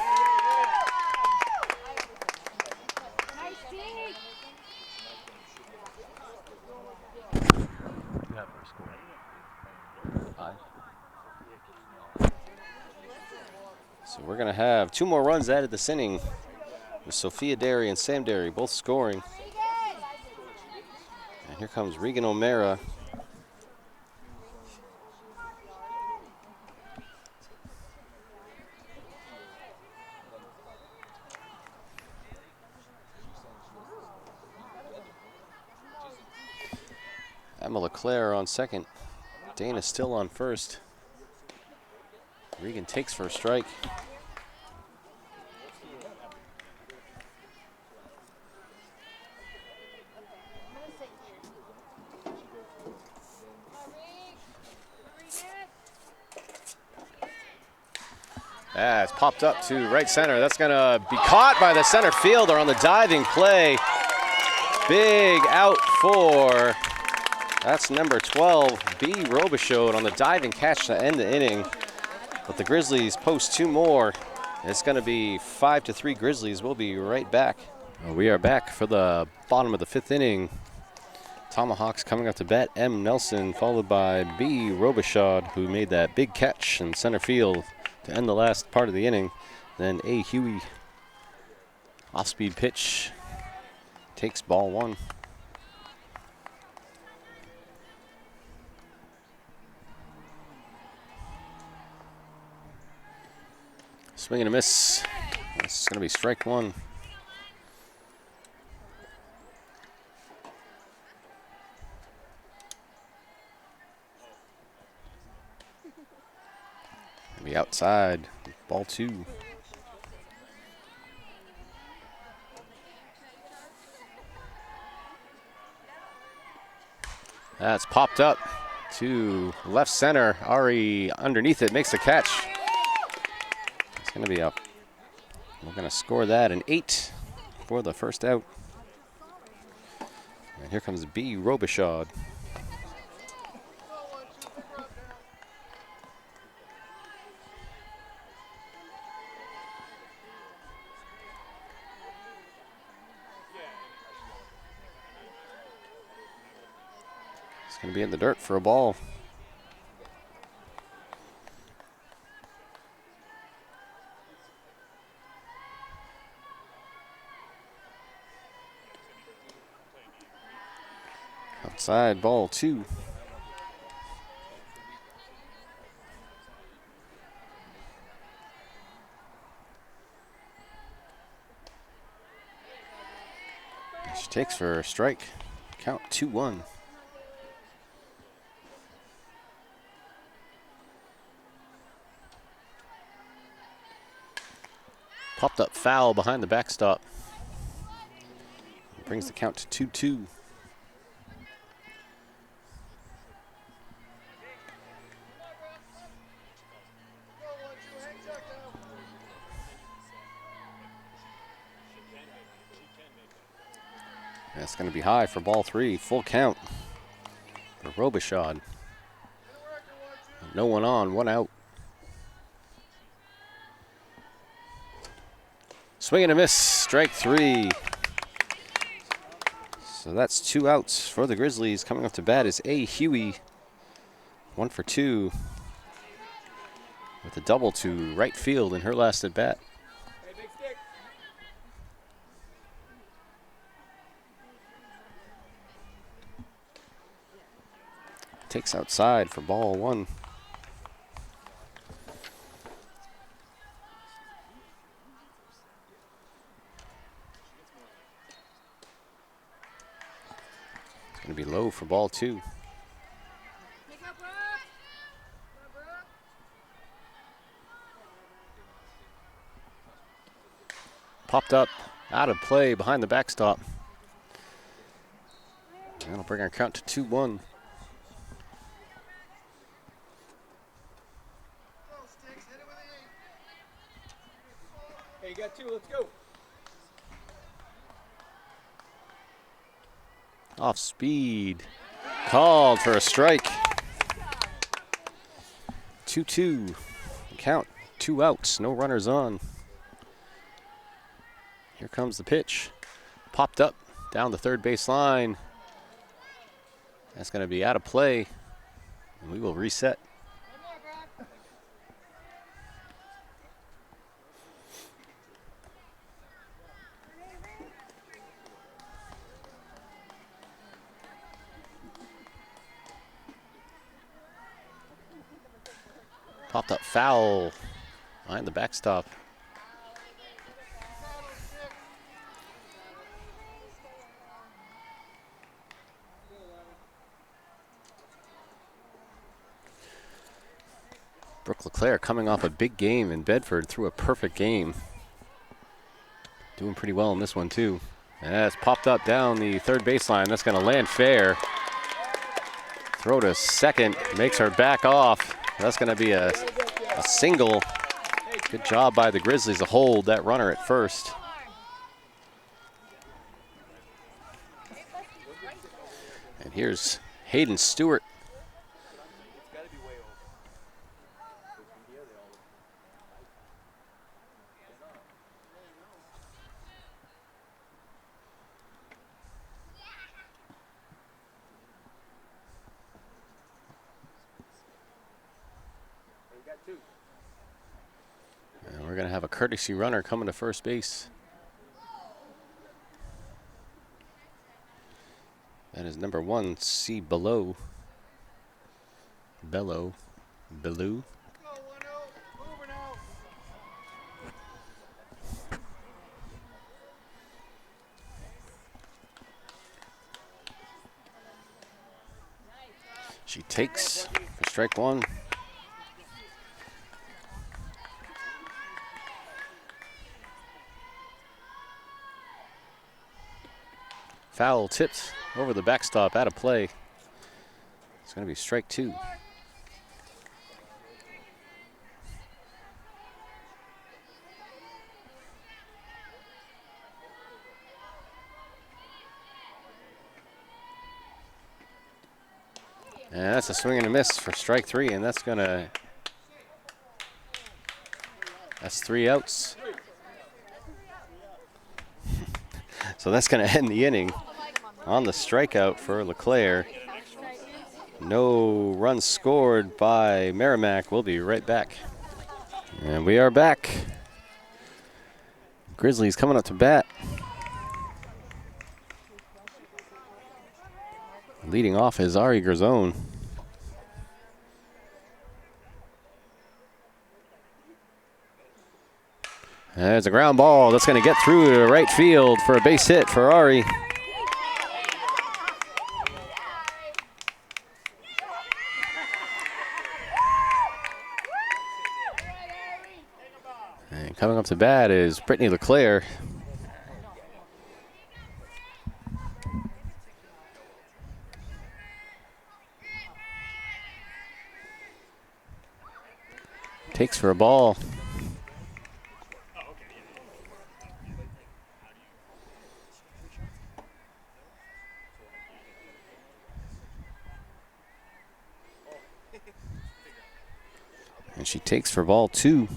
So we're going to have 2 more runs added this inning with Sophia Derry and Sam Derry both scoring. And here comes Regan O'Mara. Emma LeClaire on second. Dana still on first. Regan takes for a strike. It's popped up to right center. That's going to be caught by the center fielder on the diving play. Big out for, that's number 12, B. Robichaud on the diving catch to end the inning. But the Grizzlies post 2 more. It's going to be 5-3 Grizzlies. We'll be right back. We are back for the bottom of the 5th inning. Tomahawks coming up to bat. M. Nelson, followed by B. Robichaud, who made that big catch in center field to end the last part of the inning. Then A. Huey, off-speed pitch, takes ball 1. Swing and a miss. This is going to be strike 1. Be outside, ball 2. That's popped up to left center. Ari underneath it makes the catch. It's going to be up. We're going to score that an 8 for the first out. And here comes B. Robichaud. Going to be in the dirt for a ball. Outside, ball 2. She takes for a strike. Count 2-1. Popped up foul behind the backstop. Brings the count to 2-2. That's going to be high for ball 3. Full count for Robichaud. No one on, 1 out. Swing and a miss, strike 3. So that's 2 outs for the Grizzlies. Coming up to bat is A. Huey, 1 for 2, with a double to right field in her last at bat. Hey, big stick. Takes outside for ball 1. Going to be low for ball 2. Popped up, out of play behind the backstop. That'll bring our count to 2-1. Hey, you got 2, let's go. Off speed, called for a strike. 2-2, count, 2 outs, no runners on. Here comes the pitch, popped up down the third base line. That's going to be out of play, and we will reset. Popped up foul behind the backstop. Brooke LeClaire coming off a big game in Bedford, threw a perfect game. Doing pretty well in this one too. And that's popped up down the third baseline. That's going to land fair. Throw to second, makes her back off. That's going to be a single. Good job by the Grizzlies to hold that runner at first. And here's Hayden Stewart. And we're going to have a courtesy runner coming to first base. That is number 1, C. Bellew. Bellew. She takes for strike 1. Foul tipped over the backstop, out of play. It's going to be strike 2. And that's a swing and a miss for strike 3, and that's 3 outs. So that's going to end the inning on the strikeout for LeClaire. No runs scored by Merrimack. We'll be right back. And we are back. Grizzlies coming up to bat. Leading off is Ari Garzone. There's a ground ball that's going to get through to right field for a base hit for Ari. And coming up to bat is Brittany LeClaire. Takes for a ball. And she takes for ball 2.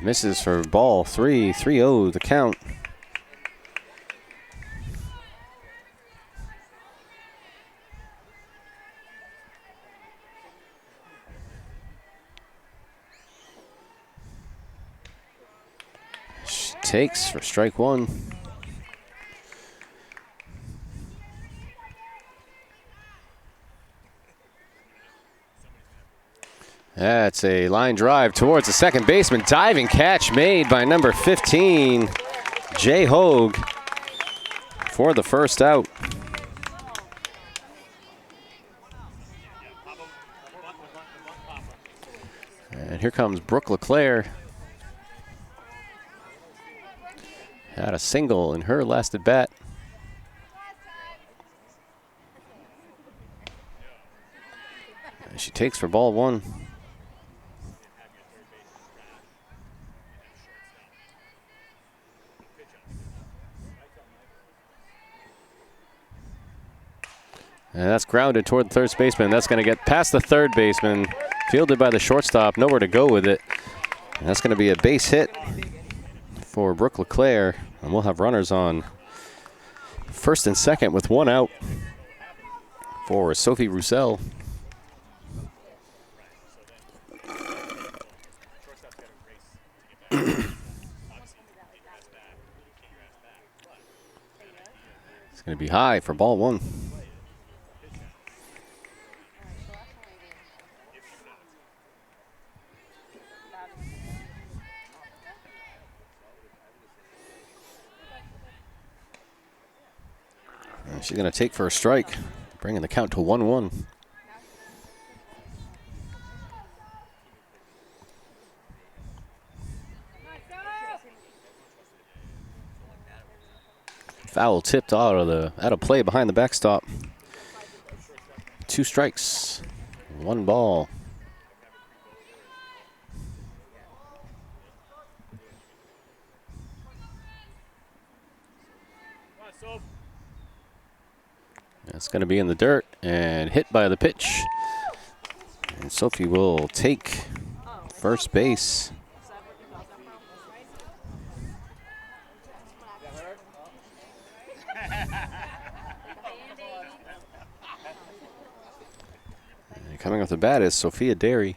Misses for ball 3, 3-0 the count. She takes for strike 1. That's a line drive towards the second baseman. Diving catch made by number 15, Jay Hogue, for the first out. And here comes Brooke LeClaire. Had a single in her last at bat. And she takes for ball 1. And that's grounded toward the third baseman. That's going to get past the third baseman, fielded by the shortstop, nowhere to go with it. And that's going to be a base hit for Brooke LeClaire. And we'll have runners on first and second with 1 out for Sophie Roussel. Going to be high for ball one. And she's going to take for a strike, bringing the count to 1-1. Foul tipped out of play behind the backstop. 2 strikes, 1 ball. It's going to be in the dirt and hit by the pitch. And Sophie will take first base. And coming off the bat is Sophia Derry.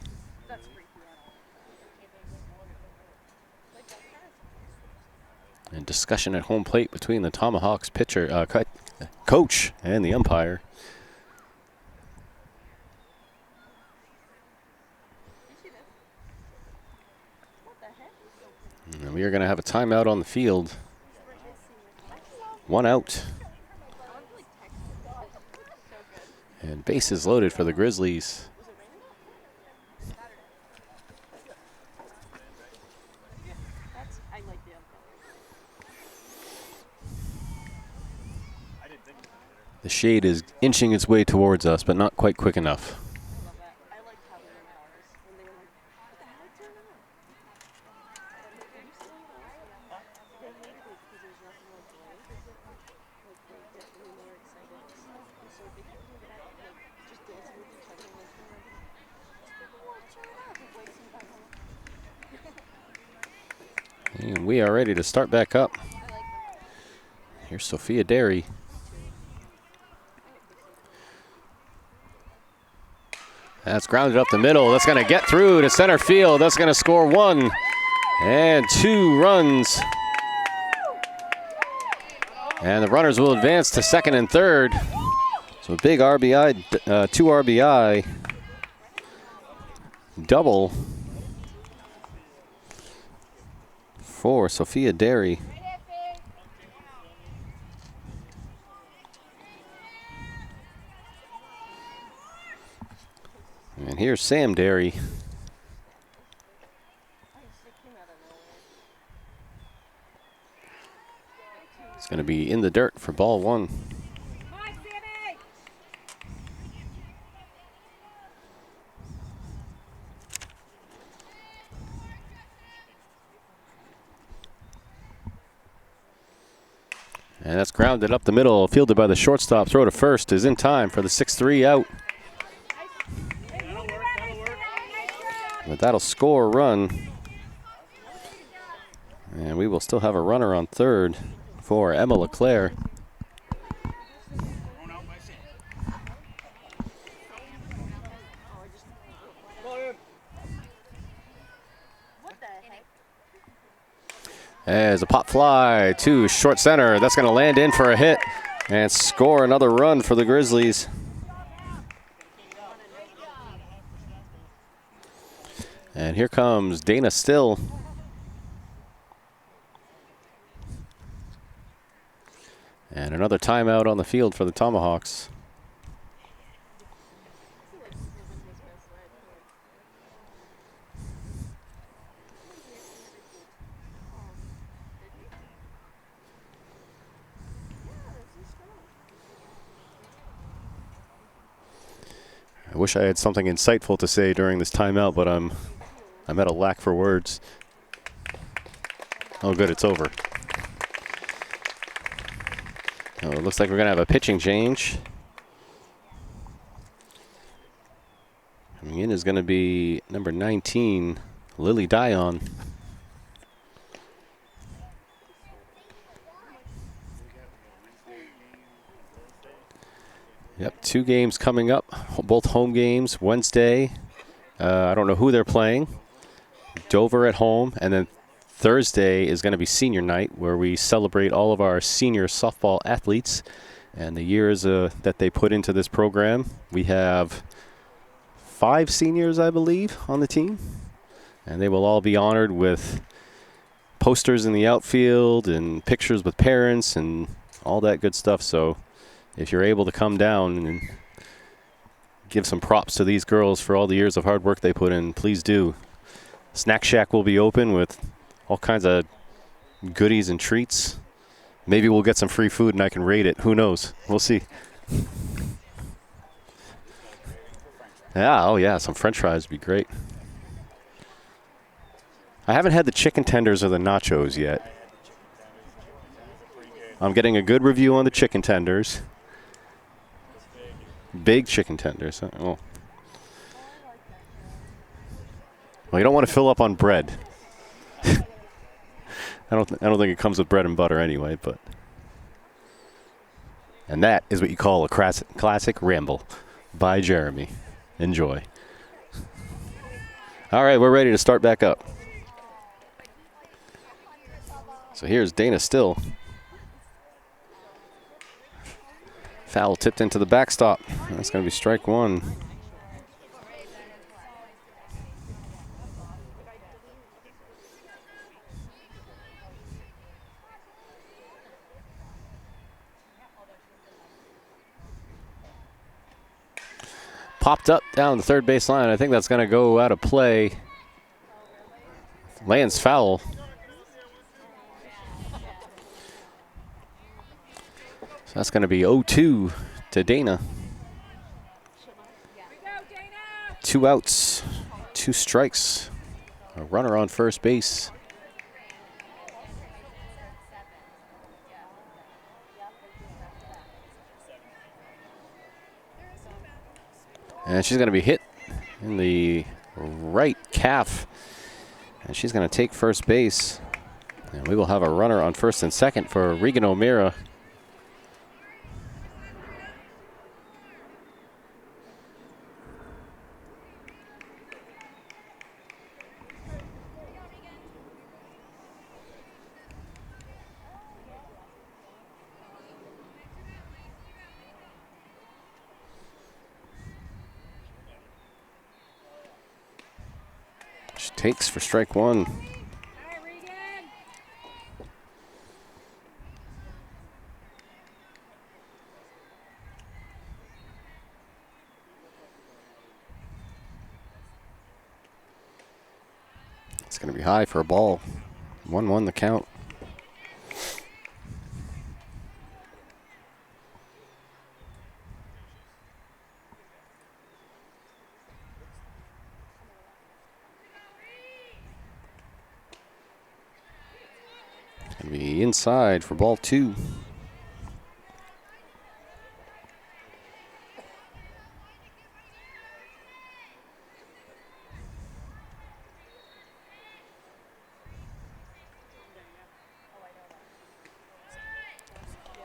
And discussion at home plate between the Tomahawks pitcher, coach and the umpire. And we are going to have a timeout on the field. 1 out. And bases loaded for the Grizzlies. The shade is inching its way towards us, but not quite quick enough. And we are ready to start back up. Here's Sophia Derry. That's grounded up the middle. That's going to get through to center field. That's going to score 1 and 2 runs. And the runners will advance to second and third. So a big RBI, 2 RBI double for Sophia Derry. And here's Sam Derry. It's going to be in the dirt for ball 1. And that's grounded up the middle, fielded by the shortstop. Throw to first is in time for the 6-3 out. But that'll score a run. And we will still have a runner on third for Emma LeClaire. As a pop fly to short center. That's going to land in for a hit and score another run for the Grizzlies. And here comes Dana Still. And another timeout on the field for the Tomahawks. I wish I had something insightful to say during this timeout, but I'm at a lack for words. Oh, good, it's over. Oh, it looks like we're going to have a pitching change. Coming in is going to be number 19, Lily Dion. Yep, 2 games coming up, both home games, Wednesday. I don't know who they're playing. Dover at home, and then Thursday is going to be senior night, where we celebrate all of our senior softball athletes and the years that they put into this program. We have 5 seniors, I believe, on the team, and they will all be honored with posters in the outfield and pictures with parents and all that good stuff. So if you're able to come down and give some props to these girls for all the years of hard work they put in, please do. Snack Shack will be open with all kinds of goodies and treats. Maybe we'll get some free food and I can rate it. Who knows? We'll see. Yeah, oh yeah, some French fries would be great. I haven't had the chicken tenders or the nachos yet. I'm getting a good review on the chicken tenders. Big chicken tenders. Oh. Well, you don't want to fill up on bread. I don't think it comes with bread and butter anyway, but. And that is what you call a classic ramble by Jeremy. Enjoy. All right, we're ready to start back up. So here's Dana Still. Foul tipped into the backstop. That's going to be strike 1. Popped up down the third base line. I think that's going to go out of play. Lands foul. So that's going to be 0-2 to Dana. 2 outs, 2 strikes. A runner on first base. And she's going to be hit in the right calf. And she's going to take first base. And we will have a runner on first and second for Regan O'Meara. Takes for strike 1. It's going to be high for a ball. 1-1 the count. Going to be inside for ball 2.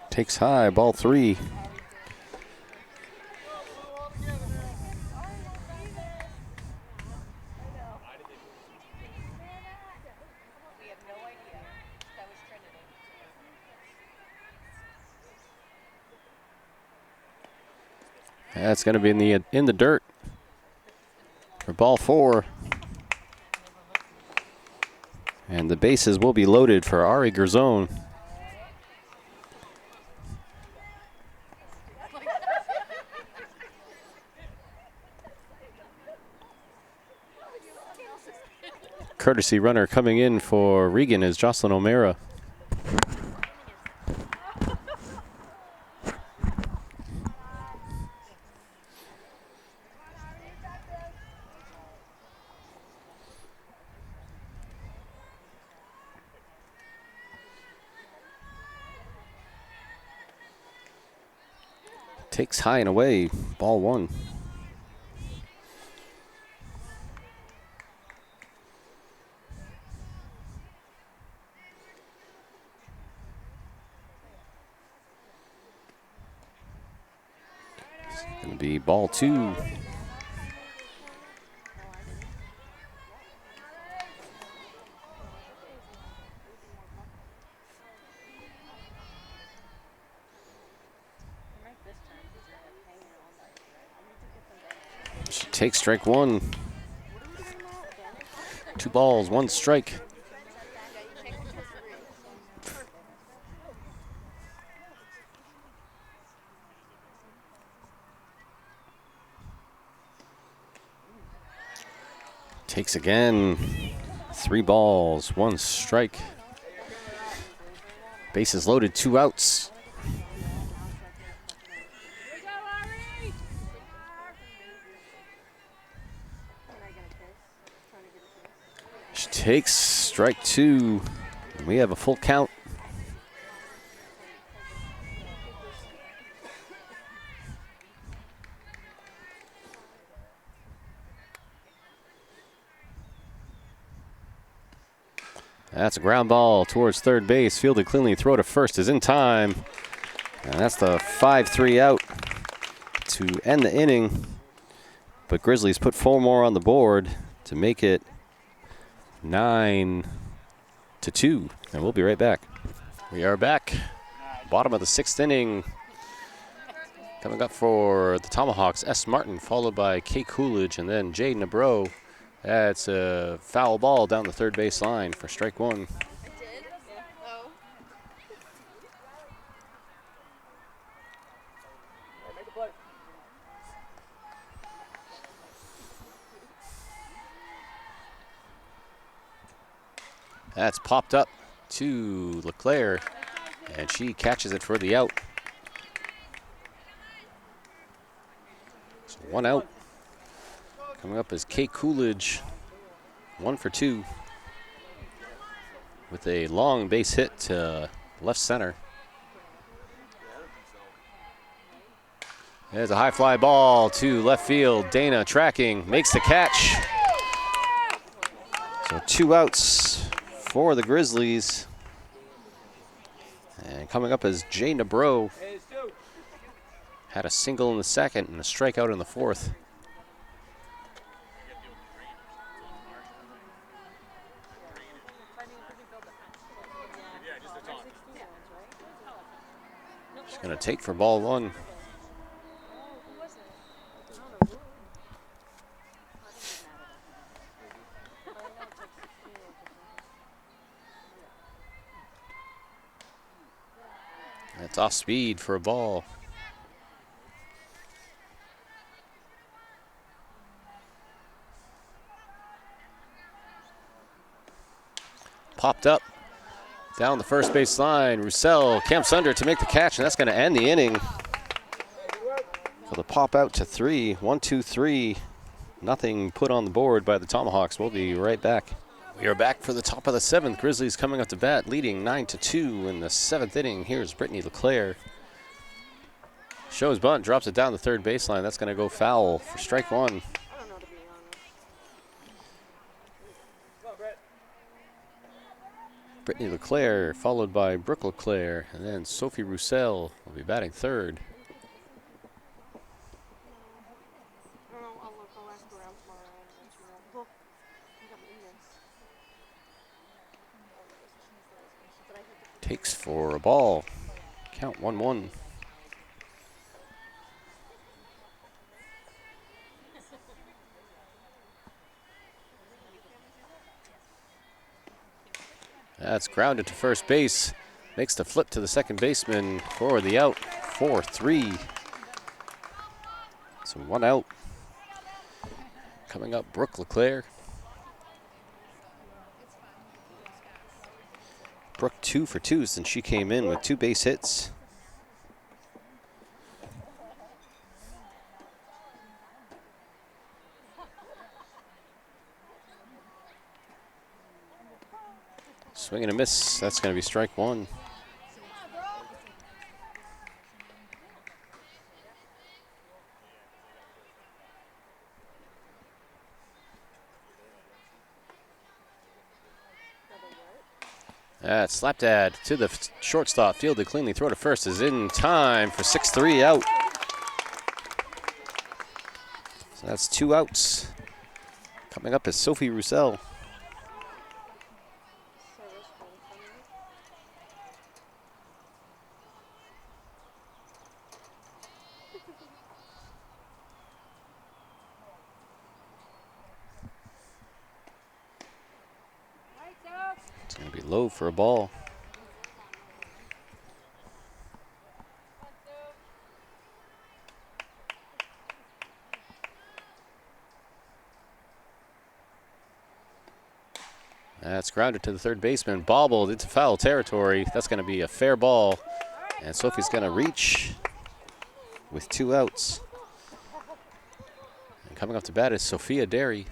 Takes high, ball 3. That's going to be in the dirt for ball 4. And the bases will be loaded for Ari Gerzone. Courtesy runner coming in for Regan is Jocelyn O'Meara. Takes high and away, ball 1. It's going to be ball 2. She takes strike one. 2 balls, 1 strike. Takes again. 3 balls, 1 strike. Bases loaded, 2 outs. She takes strike 2. We have a full count. That's a ground ball towards third base. Fielded cleanly. Throw to first is in time. And that's the 5-3 out to end the inning. But Grizzlies put 4 more on the board to make it 9-2. And we'll be right back. We are back. Bottom of the 6th inning. Coming up for the Tomahawks, S. Martin, followed by Kay Coolidge, and then Jade Nabro. That's a foul ball down the third base line for strike 1. That's popped up to LeClaire, and she catches it for the out. So 1 out. Coming up is Kate Coolidge, 1 for 2, with a long base hit to left center. There's a high fly ball to left field. Dana tracking, makes the catch. So 2 outs for the Grizzlies. And coming up is Jay Nabro. Had a single in the second and a strikeout in the fourth. She's going to take for ball 1. That's off speed for a ball. Popped up down the first base line. Roussel camps under to make the catch, and that's going to end the inning. So the pop out to 3. 1, 2, 3. Nothing put on the board by the Tomahawks. We'll be right back. We are back for the top of the 7th. Grizzlies coming up to bat, leading 9-2 in the 7th inning. Here's Brittany LeClaire. Shows bunt, drops it down the third baseline. That's going to go foul for strike 1. Brittany LeClaire, followed by Brooke LeClaire, and then Sophie Roussel will be batting third. Takes for a ball. Count 1-1. That's grounded to first base. Makes the flip to the second baseman for the out. 4-3. So 1 out. Coming up, Brooke LeClaire. Brooke 2 for 2 since she came in with 2 base hits. Swing and a miss. That's going to be strike 1. That's slapdad to the shortstop. Fielded cleanly. Throw to first is in time for 6-3 out. So that's 2 outs. Coming up is Sophie Roussel. Low for a ball. That's grounded to the third baseman. Bobbled into foul territory. That's going to be a fair ball. And Sophie's going to reach with 2 outs. And coming up to bat is Sophia Derry.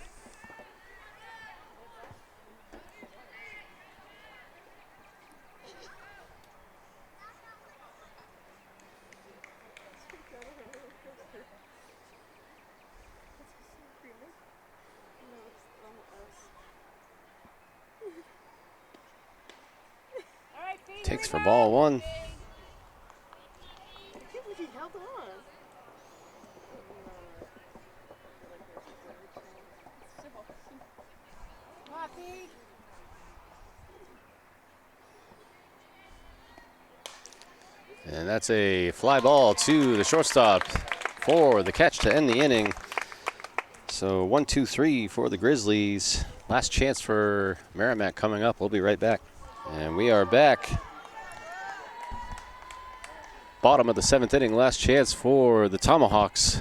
Takes for ball 1. And that's a fly ball to the shortstop for the catch to end the inning. So 1-2-3 for the Grizzlies. Last chance for Merrimack coming up. We'll be right back. And we are back. Bottom of the 7th inning, last chance for the Tomahawks.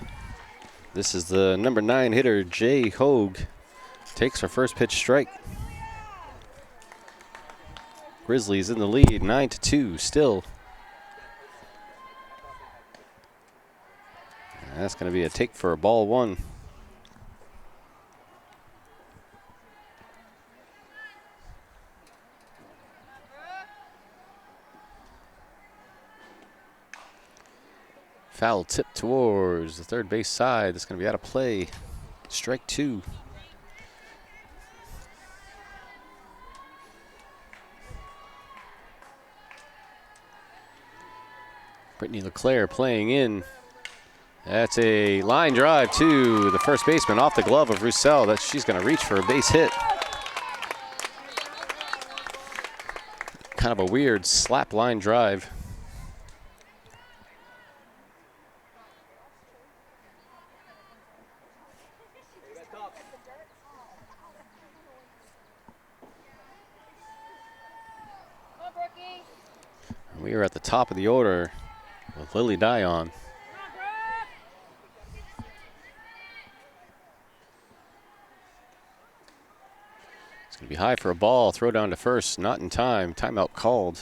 This is the number 9 hitter, Jay Hogue. Takes her first pitch strike. Grizzlies in the lead, 9-2 still. And that's going to be a take for a ball 1. Foul tip towards the third base side. That's going to be out of play. Strike 2. Brittany LeClaire playing in. That's a line drive to the first baseman off the glove of Roussel. She's going to reach for a base hit. Kind of a weird slap line drive. We are at the top of the order with Lily Dion. It's going to be high for a ball. Throw down to first. Not in time. Timeout called.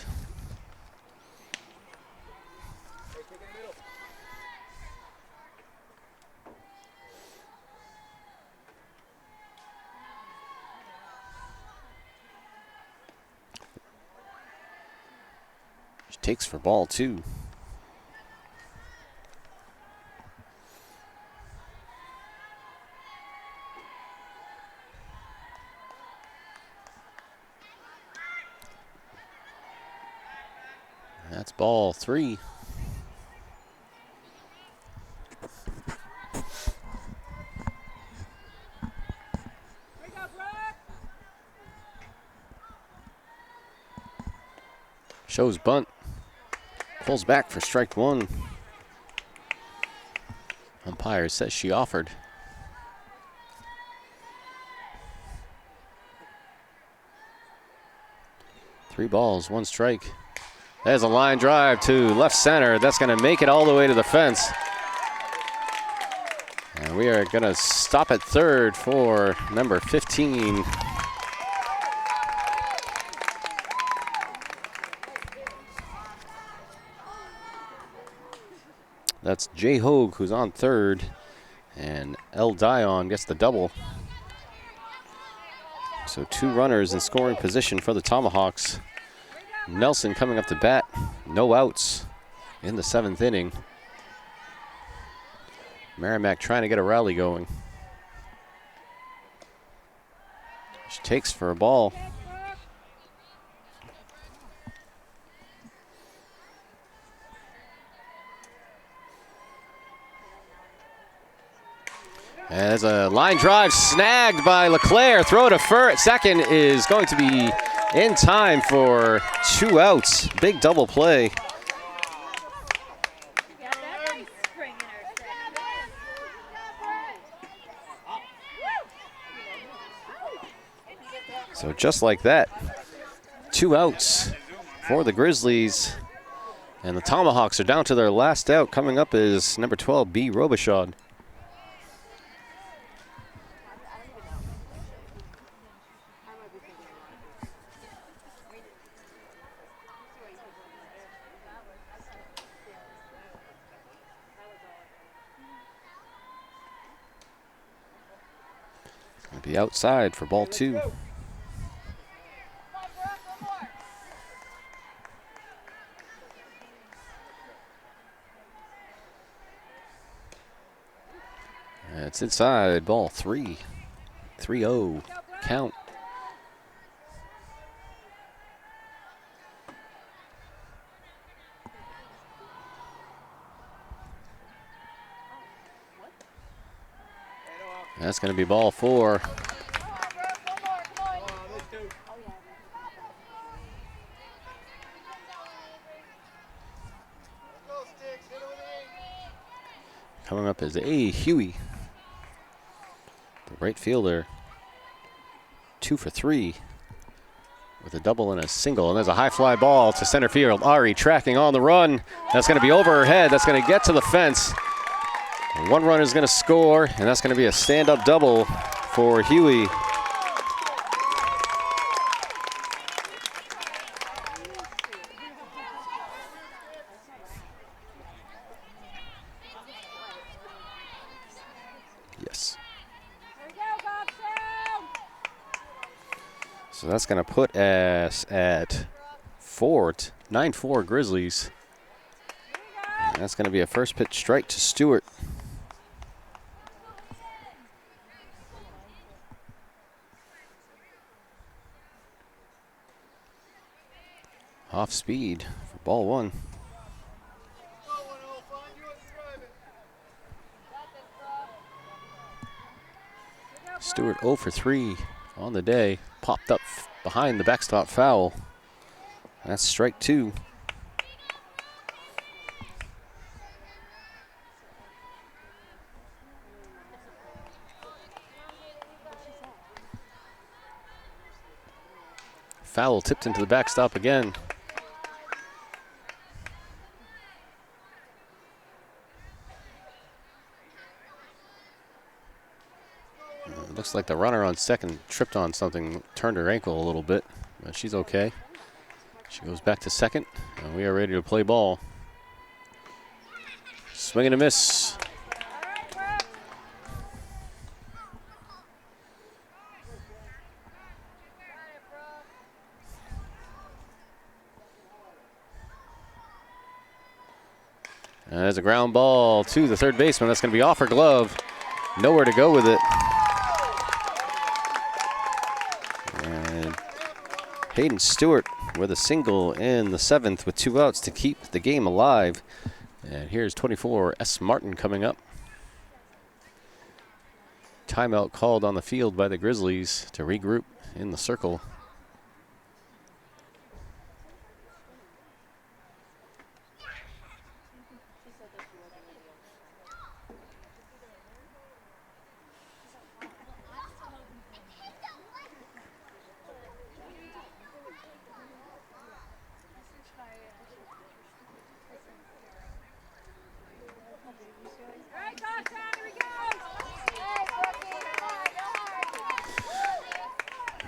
Takes for ball 2. That's ball 3. Shows bunt. Pulls back for strike 1. Umpire says she offered. Three balls, 1 strike. There's a line drive to left center. That's going to make it all the way to the fence. And we are going to stop at third for number 15. That's Jay Hogue who's on third, and L. Dion gets the double. So 2 runners in scoring position for the Tomahawks. Nelson coming up to bat, no outs in the 7th inning. Merrimack trying to get a rally going. She takes for a ball. As a line drive snagged by LeClaire. Throw to second is going to be in time for 2 outs. Big double play. So just like that, 2 outs for the Grizzlies. And the Tomahawks are down to their last out. Coming up is number 12, B. Robichaud. Going to be outside for ball 2. It's inside, ball 3. 3-0 count. That's going to be ball 4. Coming up is A. Huey, the right fielder. 2 for 3 with a double and a single. And there's a high fly ball to center field. Ari tracking on the run. That's going to be over her head. That's going to get to the fence. 1 run is going to score, and that's going to be a stand-up double for Huey. Yes. So that's going to put us at 9-4 Grizzlies. And that's going to be a first pitch strike to Stewart. Off speed for ball 1. Stewart 0 for 3 on the day. Popped up behind the backstop foul. That's strike 2. Foul tipped into the backstop again. It looks like the runner on second tripped on something, turned her ankle a little bit, but she's okay. She goes back to second, and we are ready to play ball. Swing and a miss. And there's a ground ball to the third baseman. That's going to be off her glove. Nowhere to go with it. And Hayden Stewart with a single in the 7th with 2 outs to keep the game alive. And here's 24, S. Martin coming up. Timeout called on the field by the Grizzlies to regroup in the circle.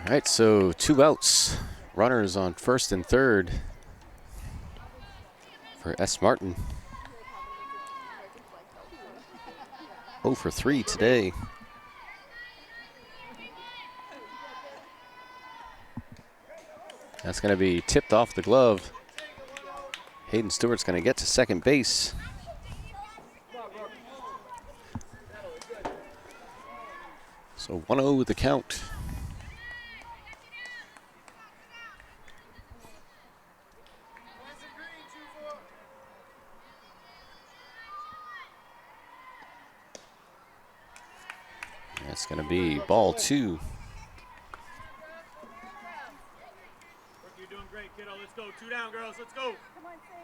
All right, so 2 outs. Runners on first and third for S. Martin. 0 for 3 today. That's going to be tipped off the glove. Hayden Stewart's going to get to second base. So 1-0 the count. That's going to be ball 2. You're doing great, kiddo. Let's go. 2 down, girls. Let's go. Come on, Sam.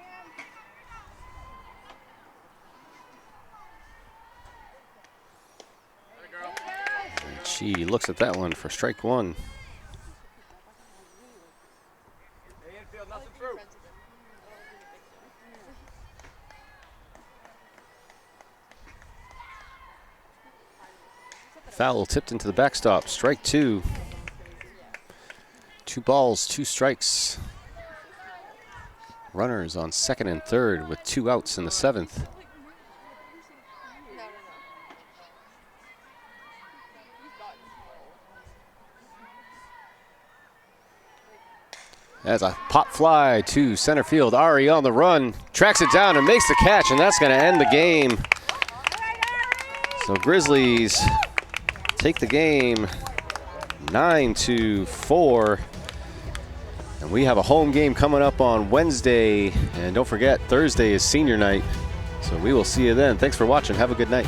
And she looks at that one for strike 1. Toss it through. Foul tipped into the backstop. Strike 2. 2 balls, 2 strikes. Runners on second and third with 2 outs in the 7th. As a pop fly to center field. Ari on the run, tracks it down and makes the catch, and that's going to end the game. So Grizzlies take the game 9-4. And we have a home game coming up on Wednesday. And don't forget, Thursday is senior night. So we will see you then. Thanks for watching. Have a good night.